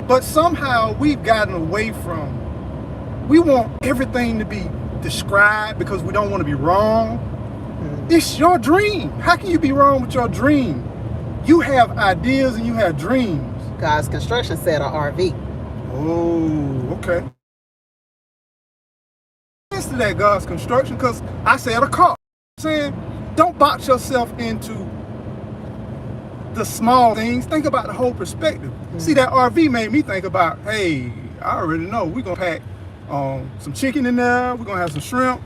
But somehow we've gotten away from, we want everything to be described because we don't want to be wrong. It's your dream. How can you be wrong with your dream? You have ideas and you have dreams. Guys Construction said an RV. Oh, okay. To that God's Construction, because I said a car. I'm saying, don't box yourself into the small things. Think about the whole perspective. See, that RV made me think about, hey, I already know we're gonna pack some chicken in there. We're gonna have some shrimp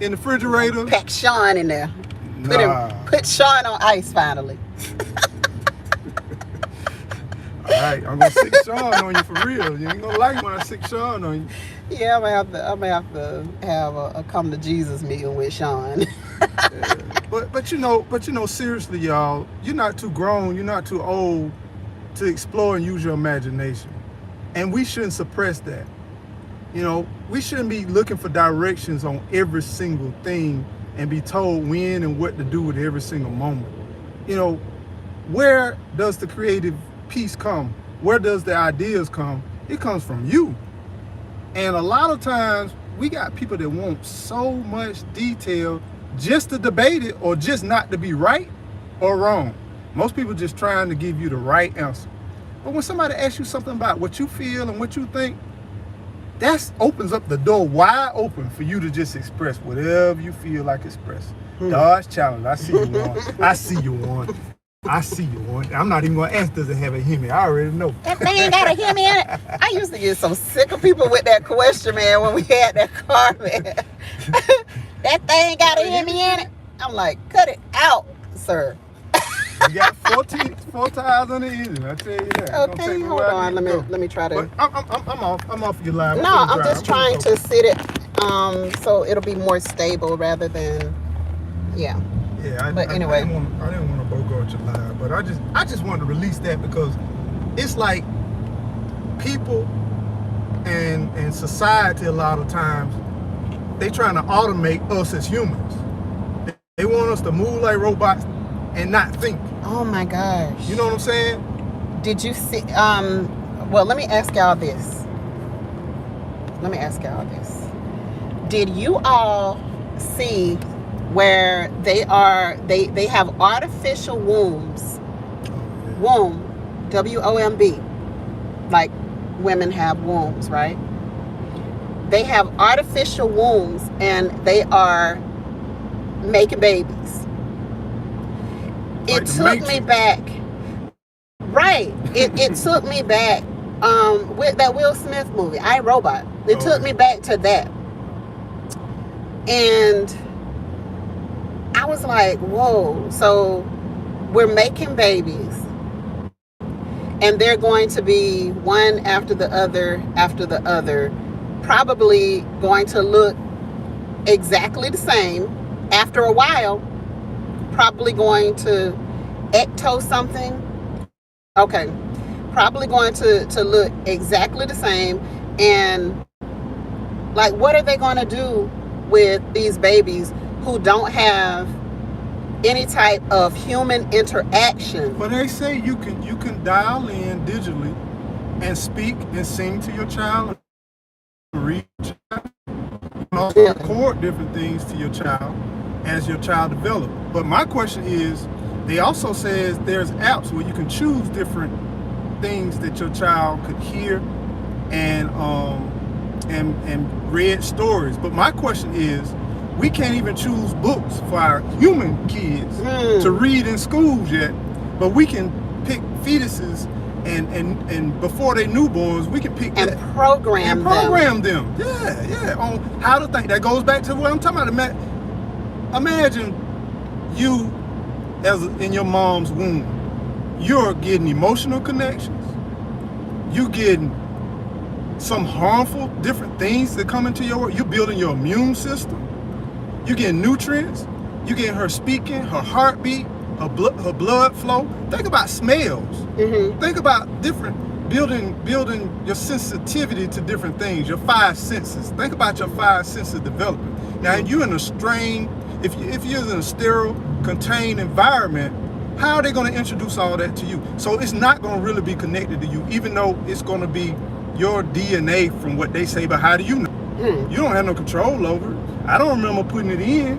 in the refrigerator. Pack Sean in there. Nah. Put Sean on ice finally. All right, I'm gonna sick Sean on you for real. You ain't gonna like it when I sick Sean on you. Yeah, I may have to have a come to Jesus meeting with Sean. Yeah. But you know, seriously, y'all, you're not too grown, you're not too old to explore and use your imagination. And we shouldn't suppress that. You know, we shouldn't be looking for directions on every single thing and be told when and what to do with every single moment. You know, where does the creative piece come? Where does the ideas come? It comes from you. And a lot of times we got people that want so much detail just to debate it or just not to be right or wrong. Most people just trying to give you the right answer. But when somebody asks you something about what you feel and what you think, that opens up the door wide open for you to just express whatever you feel like expressing. Dodge challenge. I see you one. I see you one. I see you one. I'm not even going to ask, does it have a Hemi? I already know. That thing got a Hemi in it. I used to get so sick of people with that question, man, when we had that car, man. That thing got a Hemi in it. I'm like, cut it out, sir. You got 4 tires on the engine. I tell you that. Okay, hold on. Let me try to. But I'm off your line. No, I'm just trying to sit it so it'll be more stable rather than, yeah. Yeah, but anyway, I didn't want to bogart your line, but I just wanted to release that because it's like people and society a lot of times they trying to automate us as humans. They want us to move like robots and not think. Oh my gosh. You know what I'm saying? Did you see? Well, let me ask y'all this. Did you all see where they have artificial wombs? Womb, WOMB, like women have wombs, right? They have artificial wombs and they are making babies. Like It took me back. Right. It took me back with that Will Smith movie, I, Robot. It took me back to that. And I was like, whoa, so we're making babies and they're going to be one after the other, probably going to look exactly the same. After a while, probably going to ecto something. Okay. Probably going to look exactly the same. And like, what are they going to do with these babies who don't have any type of human interaction? But they say you can dial in digitally and speak and sing to your child, read to your child. You can also record different things to your child as your child develops. But my question is, they also says there's apps where you can choose different things that your child could hear and read stories. But my question is, we can't even choose books for our human kids to read in schools yet, but we can pick fetuses and before they newborns, we can pick and that program them. Yeah, on how to think. That goes back to what I'm talking about. Imagine you in your mom's womb. You're getting emotional connections. You getting some harmful different things that come into your world. You're building your immune system. You're getting nutrients. You're getting her speaking, her heartbeat, her blood flow. Think about smells. Think about different building your sensitivity to different things. Your 5 senses. Think about your 5 senses development. Now, you're in a strained. If you're in a sterile, contained environment, how are they going to introduce all that to you? So it's not going to really be connected to you, even though it's going to be your DNA from what they say. But how do you know? You don't have no control over it. I don't remember putting it in.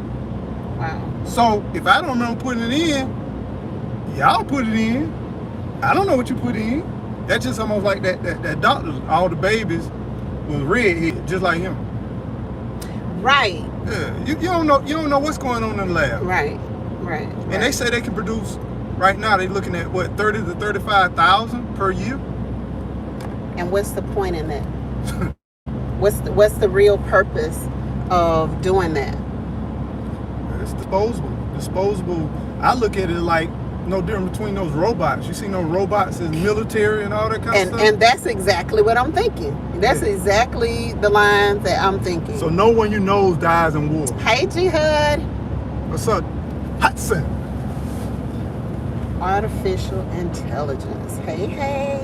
Wow. So if I don't remember putting it in, y'all put it in. I don't know what you put in. That's just almost like that doctor. All the babies was redhead, just like him. Right. Yeah. You don't know what's going on in the lab. Right. And they say they can produce, right now they're looking at what, 30 to 35,000 per year. And what's the point in that? What's the real purpose of doing that? It's disposable. I look at it like no different between those robots. You see those robots as military and all that kind of stuff? And that's exactly what I'm thinking. That's exactly the line that I'm thinking. So no one you know dies in war. Hey, Jihad. What's up, Hudson? Artificial intelligence. Hey.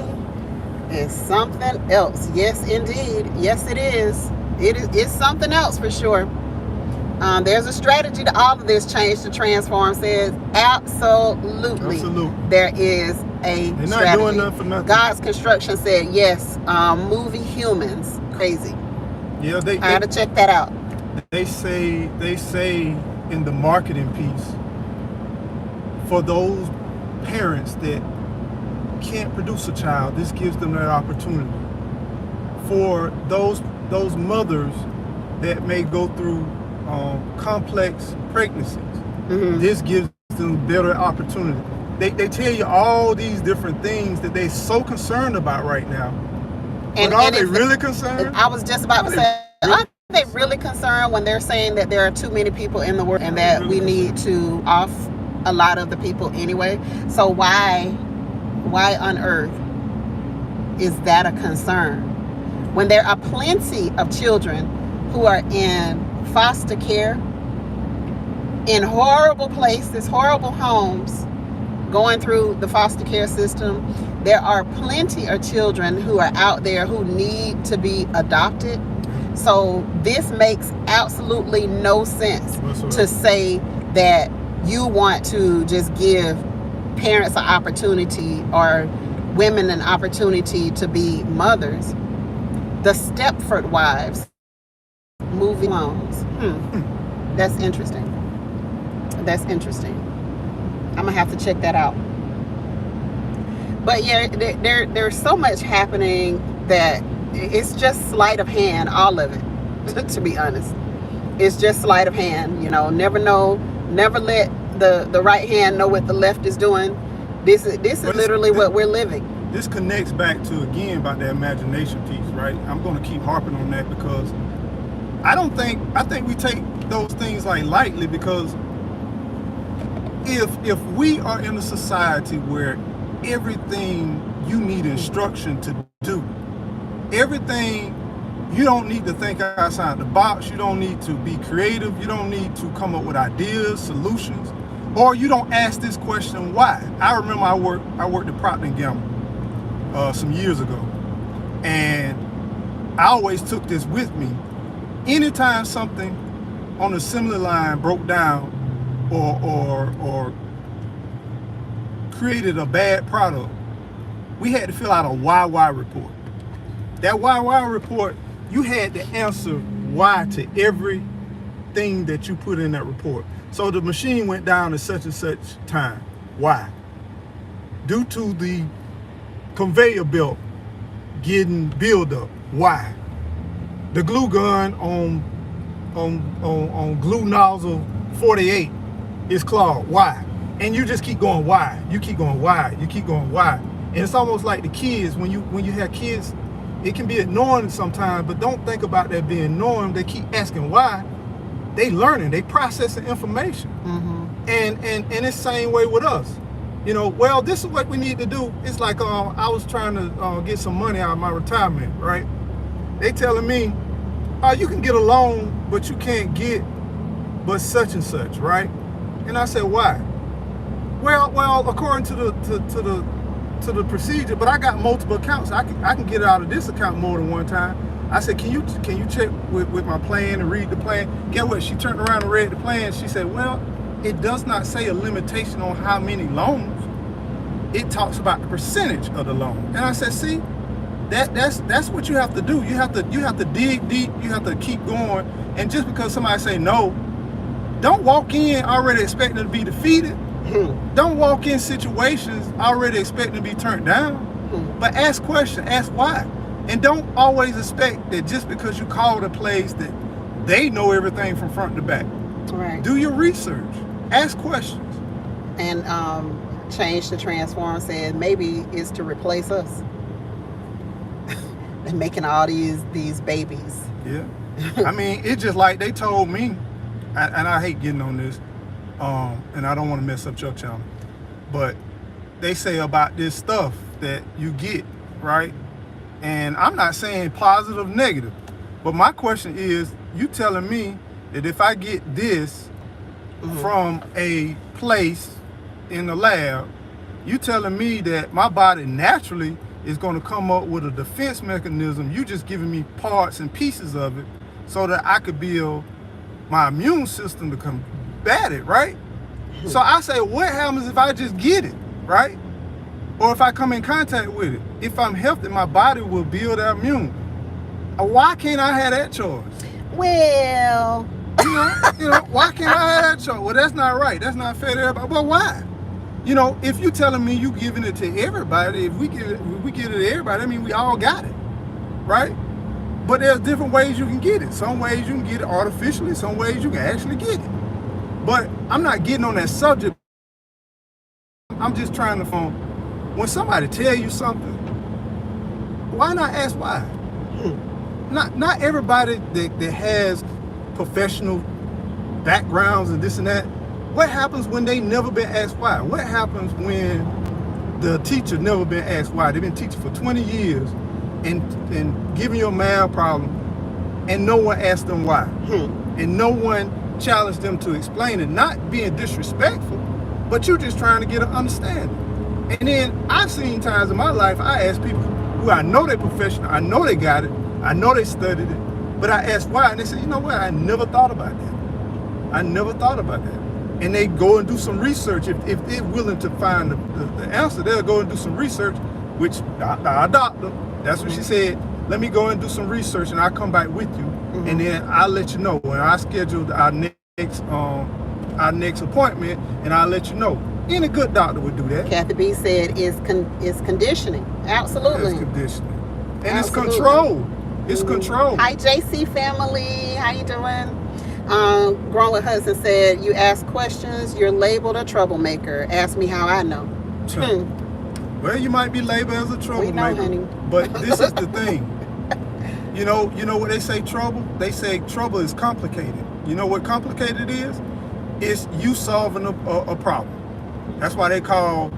It's something else. Yes, indeed. Yes, it is. It's something else for sure. There's a strategy to all of this. Change to transform says absolutely. There is a They're strategy. not doing nothing for nothing. God's construction said yes. Movie Humans, crazy. Yeah, I gotta check that out. They say in the marketing piece, for those parents that can't produce a child, this gives them that opportunity. For those mothers that may go through complex pregnancies, this gives them better opportunity. They tell you all these different things that they're so concerned about right now. And are they really concerned? I was just about to say, aren't they really concerned when they're saying that there are too many people in the world and that we need to off a lot of the people anyway? So why on earth is that a concern when there are plenty of children who are in foster care, in horrible places, horrible homes, going through the foster care system? There are plenty of children who are out there who need to be adopted. So this makes absolutely no sense to say that you want to just give parents an opportunity or women an opportunity to be mothers. The Stepford Wives movie loans. That's interesting. That's interesting. I'm gonna have to check that out. But yeah, there's so much happening that it's just sleight of hand, all of it. To be honest, it's just sleight of hand. You know, never know, never let the right hand know what the left is doing. This is literally what we're living. This connects back to, again, about the imagination piece, right? I'm going to keep harping on that because I think we take those things like lightly, because if we are in a society where everything you need instruction to do, everything, you don't need to think outside the box, you don't need to be creative, you don't need to come up with ideas, solutions, or you don't ask this question, why? I remember I worked at Procter & Gamble some years ago, and I always took this with me. Anytime something on a similar line broke down or created a bad product, we had to fill out a why report. That why report, you had to answer why to everything that you put in that report. So the machine went down at such and such time. Why? Due to the conveyor belt getting built up. Why? The glue gun on glue nozzle 48 is clogged. Why? And you just keep going why. You keep going why. You keep going why. And it's almost like the kids, when you have kids, it can be annoying sometimes, but don't think about that being annoying. They keep asking why. They learning, they processing information. And it's the same way with us. You know, well, this is what we need to do. It's like I was trying to get some money out of my retirement, right? They telling me, you can get a loan, but you can't get but such and such, right? And I said, why? Well, according to the procedure, but I got multiple accounts. I can get it out of this account more than one time. I said, can you check with my plan and read the plan? Get what? She turned around and read the plan. She said, well, it does not say a limitation on how many loans. It talks about the percentage of the loan. And I said, see, that's what you have to do. You have to dig deep. You have to keep going. And just because somebody say no, don't walk in already expecting to be defeated. Don't walk in situations already expecting to be turned down. But ask questions, ask why. And don't always expect that just because you called a place that they know everything from front to back. Right. Do your research. Ask questions. And Change to Transform said maybe it's to replace us. They're making all these babies. Yeah. I mean, it's just like they told me, and I hate getting on this, and I don't want to mess up your channel, but they say about this stuff that you get, right? And I'm not saying positive, negative, but my question is, you telling me that if I get this from a place in the lab, you telling me that my body naturally is going to come up with a defense mechanism. You just giving me parts and pieces of it so that I could build my immune system to combat it, right? So I say, what happens if I just get it, right? Or if I come in contact with it? If I'm healthy, my body will build that immune. Why can't I have that choice? Well, you know, why can't I have that choice? Well, that's not right. That's not fair to everybody. But why? You know, if you're telling me you giving it to everybody, if we give it to everybody, I mean, we all got it, right? But there's different ways you can get it. Some ways you can get it artificially. Some ways you can actually get it. But I'm not getting on that subject. I'm just trying to phone. When somebody tell you something, why not ask why? Not everybody that has professional backgrounds and this and that. What happens when they never been asked why? What happens when the teacher never been asked why? They've been teaching for 20 years and giving you a math problem, and no one asked them why. And no one challenged them to explain it, not being disrespectful, but you're just trying to get an understanding. And then I've seen times in my life, I ask people who I know they're professional, I know they got it, I know they studied it, but I asked why, and they said, you know what, I never thought about that. I never thought about that. And they go and do some research. If they're willing to find the answer, they'll go and do some research, which our doctor, that's what she said, let me go and do some research and I'll come back with you and then I'll let you know when I scheduled our next appointment, and I'll let you know. Any good doctor would do that. Kathy B said is conditioning. Absolutely. It's conditioning. And Absolutely. it's control. It's control. Hi, JC family. How you doing? Grown with Hudson said, you ask questions, you're labeled a troublemaker. Ask me how I know. Well, you might be labeled as a troublemaker. We know, honey. But this is the thing. You know what they say trouble? They say trouble is complicated. You know what complicated is? It's you solving a problem. That's why they call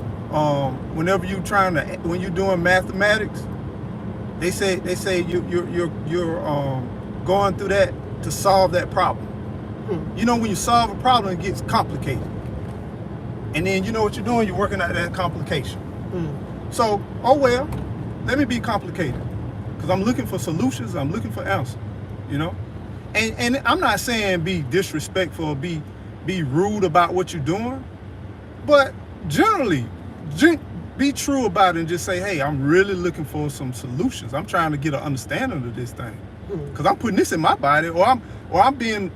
whenever when you're doing mathematics, they say you're going through that to solve that problem. You know, when you solve a problem, it gets complicated. And then you know what you're doing, you're working out that complication. So, oh well, let me be complicated. Because I'm looking for solutions, I'm looking for answers, you know? And I'm not saying be disrespectful or be rude about what you're doing, but generally, be true about it and just say, hey, I'm really looking for some solutions. I'm trying to get an understanding of this thing. Because I'm putting this in my body, or I'm being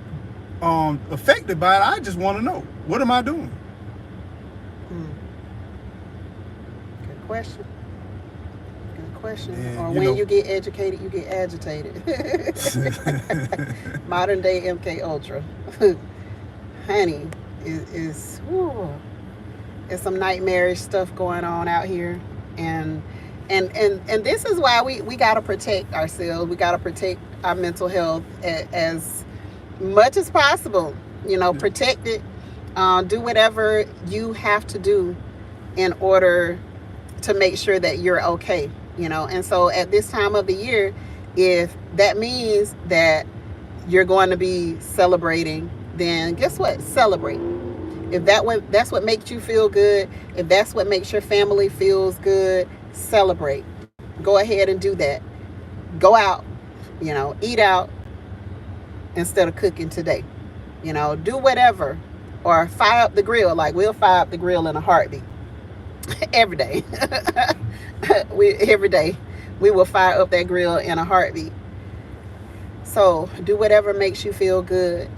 affected by it. I just want to know, what am I doing? Good question. Good question. And, or when you get educated, you get agitated. Modern day MK Ultra. Honey, is it's some nightmarish stuff going on out here. And this is why we got to protect ourselves. We got to protect our mental health as much as possible. You know, protect it. Do whatever you have to do in order to make sure that you're okay. You know, and so at this time of the year, if that means that you're going to be celebrating, then guess what? Celebrate. If that's what makes you feel good, if that's what makes your family feels good, celebrate. Go ahead and do that. Go out, you know, eat out instead of cooking today. You know, do whatever. Or fire up the grill. Like, we'll fire up the grill in a heartbeat. Every day. Every day we will fire up that grill in a heartbeat. So do whatever makes you feel good.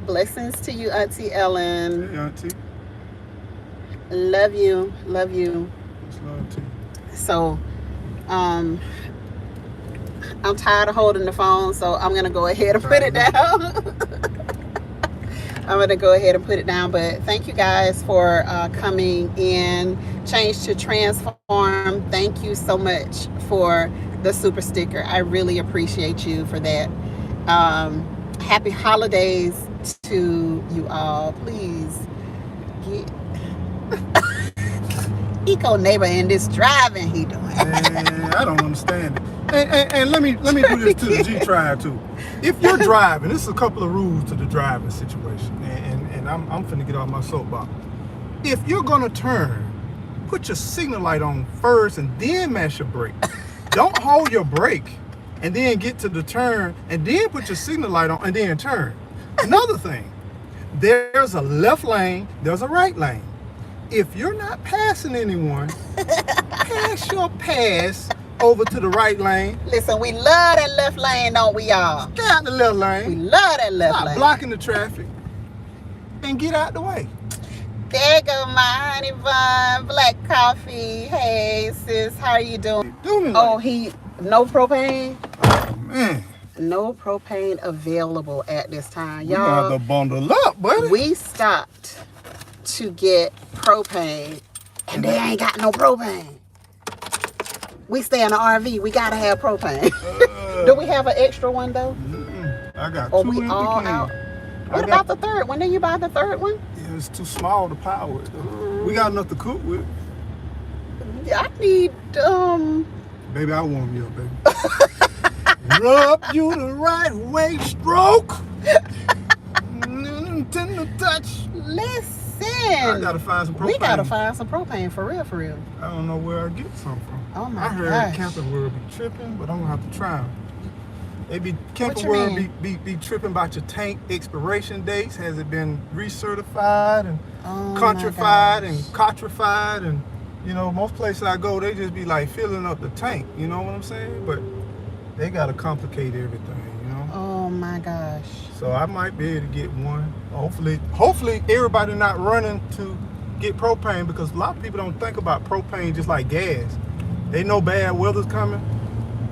Blessings to you, Auntie Ellen. Hey, Auntie. Love you. Love you. Much love to you. So I'm tired of holding the phone, so I'm gonna go ahead and put it down. I'm going to go ahead and put it down, but thank you guys for coming in. Change to Transform. Thank you so much for the super sticker. I really appreciate you for that. Happy holidays to you all. Please get eco neighbor in this driving he doing. Man, I don't understand it. And let me do this to the G Tribe too. If you're driving, this is a couple of rules to the driving situation, and I'm finna get off my soapbox. If you're gonna turn, put your signal light on first and then mash your brake. Don't hold your brake and then get to the turn and then put your signal light on and then turn. Another thing, there's a left lane, there's a right lane. If you're not passing anyone, pass your pass over to the right lane. Listen, we love that left lane, don't we, y'all? Get out the left lane. We love that left Stop lane. blocking the traffic and get out the way. There go my honey bun, black coffee. Hey, sis, how are you doing? Do me Oh, like, no propane? oh man, No propane available at this time. you gonna have Y'all, to bundle up, buddy. we stopped to get propane, and they ain't got no propane. We stay in the RV. We gotta have propane. Do we have an extra one though? I got Or two we empty all cans. out? What about the third one? Did you buy the third one? Yeah, it's too small to power it though. We got enough to cook with. I need Baby, I warm you up, baby. Rub you the right way, stroke. Tender touch. Listen. I gotta find some propane. We gotta find some propane for real, for real. I don't know where I get some from. Oh my I heard gosh. Camping World be tripping, but I'm gonna have to try them. They be What Camping you World mean? be tripping about your tank expiration dates. Has it been recertified and Oh my countrified and gosh. cotrified, and you know, most places I go, they just be like filling up the tank. You know what I'm saying? But they gotta complicate everything. You know. my gosh. So I might be able to get one. Hopefully everybody not running to get propane, because a lot of people don't think about propane just like gas. They know bad weather's coming.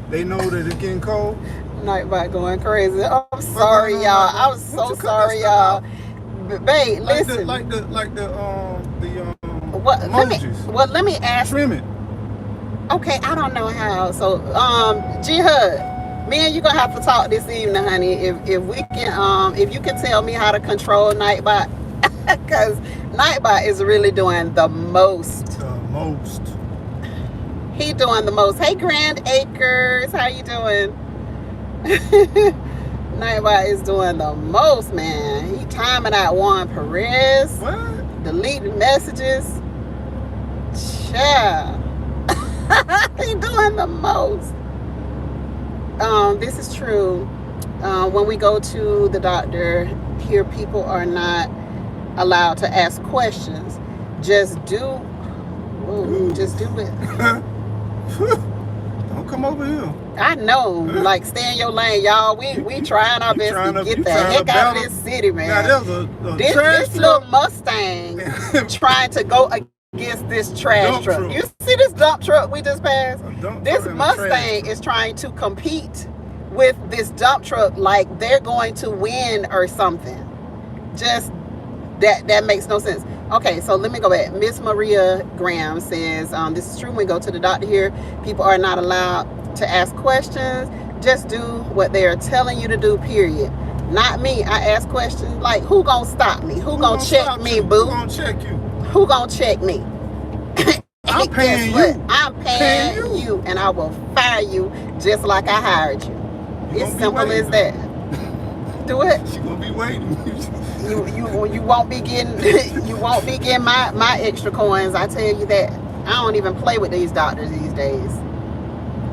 They know that it's getting cold. Nightbot going crazy. I'm sorry, y'all. I'm so sorry, y'all. Babe, listen. Like the What? emojis. Let me ask. Trim it. Okay, I don't know how. So, G-Hud, me and you gonna have to talk this evening, honey. If we can, if you can tell me how to control Nightbot, because Nightbot is really doing the most. He doing the most. Hey, Grand Acres, how you doing? Nightbot is doing the most, man. He timing out Juan Perez. What? Deleting messages. Yeah. He doing the most. This is true. When we go to the doctor, here people are not allowed to ask questions. Just do it. Don't come over here. I know, like, stay in your lane, y'all. We trying our best to get the heck out of this city, man. Now there's this little Mustang trying to go against this trash truck. You see this dump truck we just passed? This Mustang is trying to compete with this dump truck like they're going to win or something. Just that makes no sense. Okay, so let me go back. Miss Maria Graham says, this is true. When we go to the doctor here, people are not allowed to ask questions. Just do what they are telling you to do, period. Not me. I ask questions like, who gonna stop me? Who gonna check me, boo? Who gonna check you? Who gonna check me? I'm paying you. I'm paying you, and I will fire you just like I hired you. It's simple as that. Do it. She gonna be waiting. You won't be getting my extra coins. I tell you that. I don't even play with these doctors these days.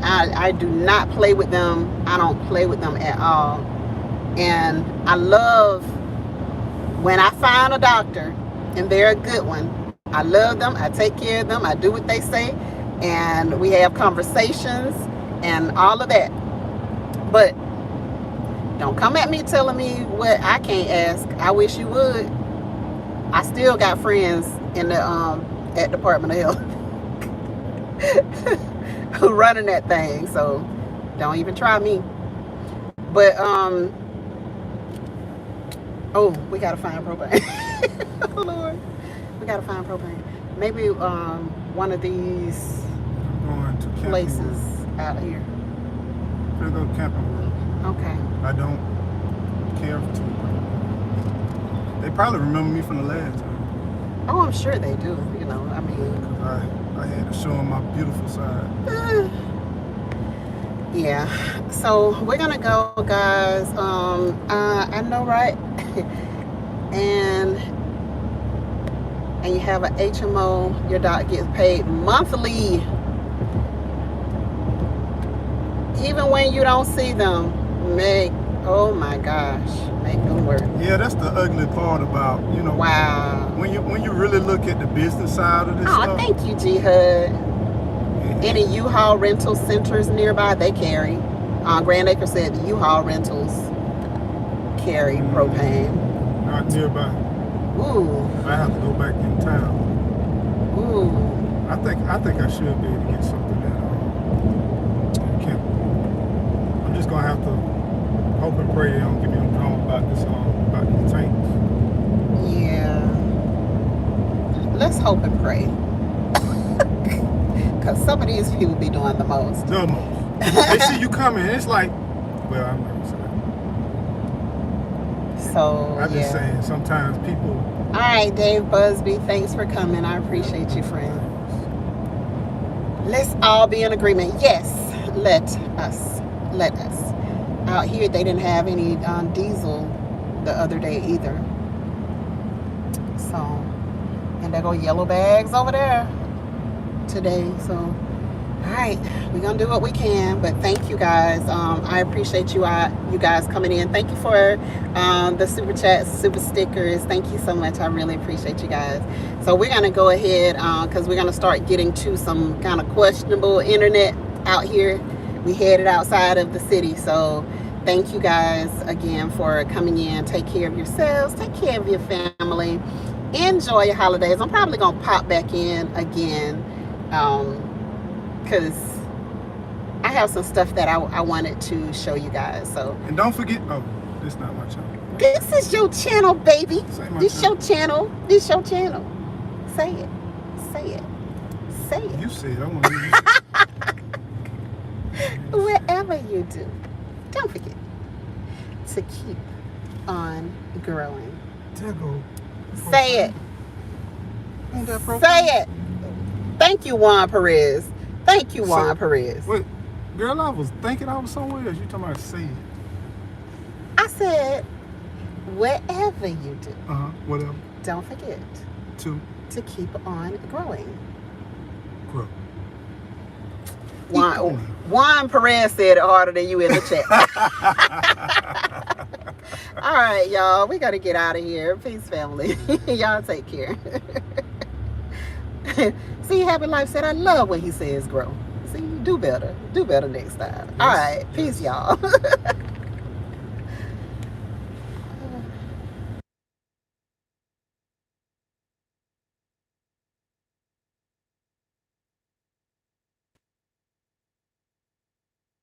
I do not play with them. I don't play with them at all. And I love when I find a doctor and they're a good one. I love them. I take care of them. I do what they say, and we have conversations and all of that. But don't come at me telling me what I can't ask. I wish you would. I still got friends in the at Department of Health who running that thing. So don't even try me. But oh, we gotta find propane. Oh Lord, we gotta find propane. Maybe one of these places out here. We'll go camping. Okay. I don't care to. They probably remember me from the last time. Oh, I'm sure they do. You know, I mean, I had to show them my beautiful side. Yeah. So we're gonna go, guys. I know, right? and you have an HMO. Your doc gets paid monthly, even when you don't see them. Oh my gosh, make them work. Yeah, that's the ugly part about, you know. Wow. When you really look at the business side of this stuff. Thank you, G-Hud. Any U-Haul rental centers nearby, they carry. Grand Acre said the U-Haul rentals carry propane. Not nearby. Ooh. I have to go back in town. Ooh. I think I should be able to get something that camp. I'm just gonna have to hope and pray they don't give me no drama about this about these tanks. Yeah. Let's hope and pray. Because some of these people be doing the most. The most. They see you coming, it's like, well, I'm not saying. So, I'm just saying, sometimes people. All right, Dave Busby, thanks for coming. I appreciate you, friend. Let's all be in agreement. Yes, let us. Out here, they didn't have any diesel the other day either. So, and there go yellow bags over there today. So, all right, we're gonna do what we can. But thank you guys. I appreciate you guys coming in. Thank you for the super chats, super stickers. Thank you so much. I really appreciate you guys. So we're gonna go ahead because we're gonna start getting to some kind of questionable internet out here. We headed outside of the city, so Thank you guys again for coming in. Take care of yourselves. Take care of your family. Enjoy your holidays. I'm probably going to pop back in again because I have some stuff that I wanted to show you guys. So, And don't forget, oh, this is not my channel. this is your channel, baby. This your channel. This your channel. Say it. Say it. Say it. You said I want to Whatever you do, don't forget to keep on growing. Say it. Say it. Thank you, Juan Perez. Thank you, Juan Perez. Wait, girl, I was thinking I was somewhere else. You talking about say it. I said, whatever you do, Whatever. don't forget To keep on growing. grow. Juan Perez said it harder than you in the chat. All right, y'all. We got to get out of here. Peace, family. Y'all take care. See, Happy Life said, I love when he says grow. See, do better. Do better next time. All right. Peace, y'all.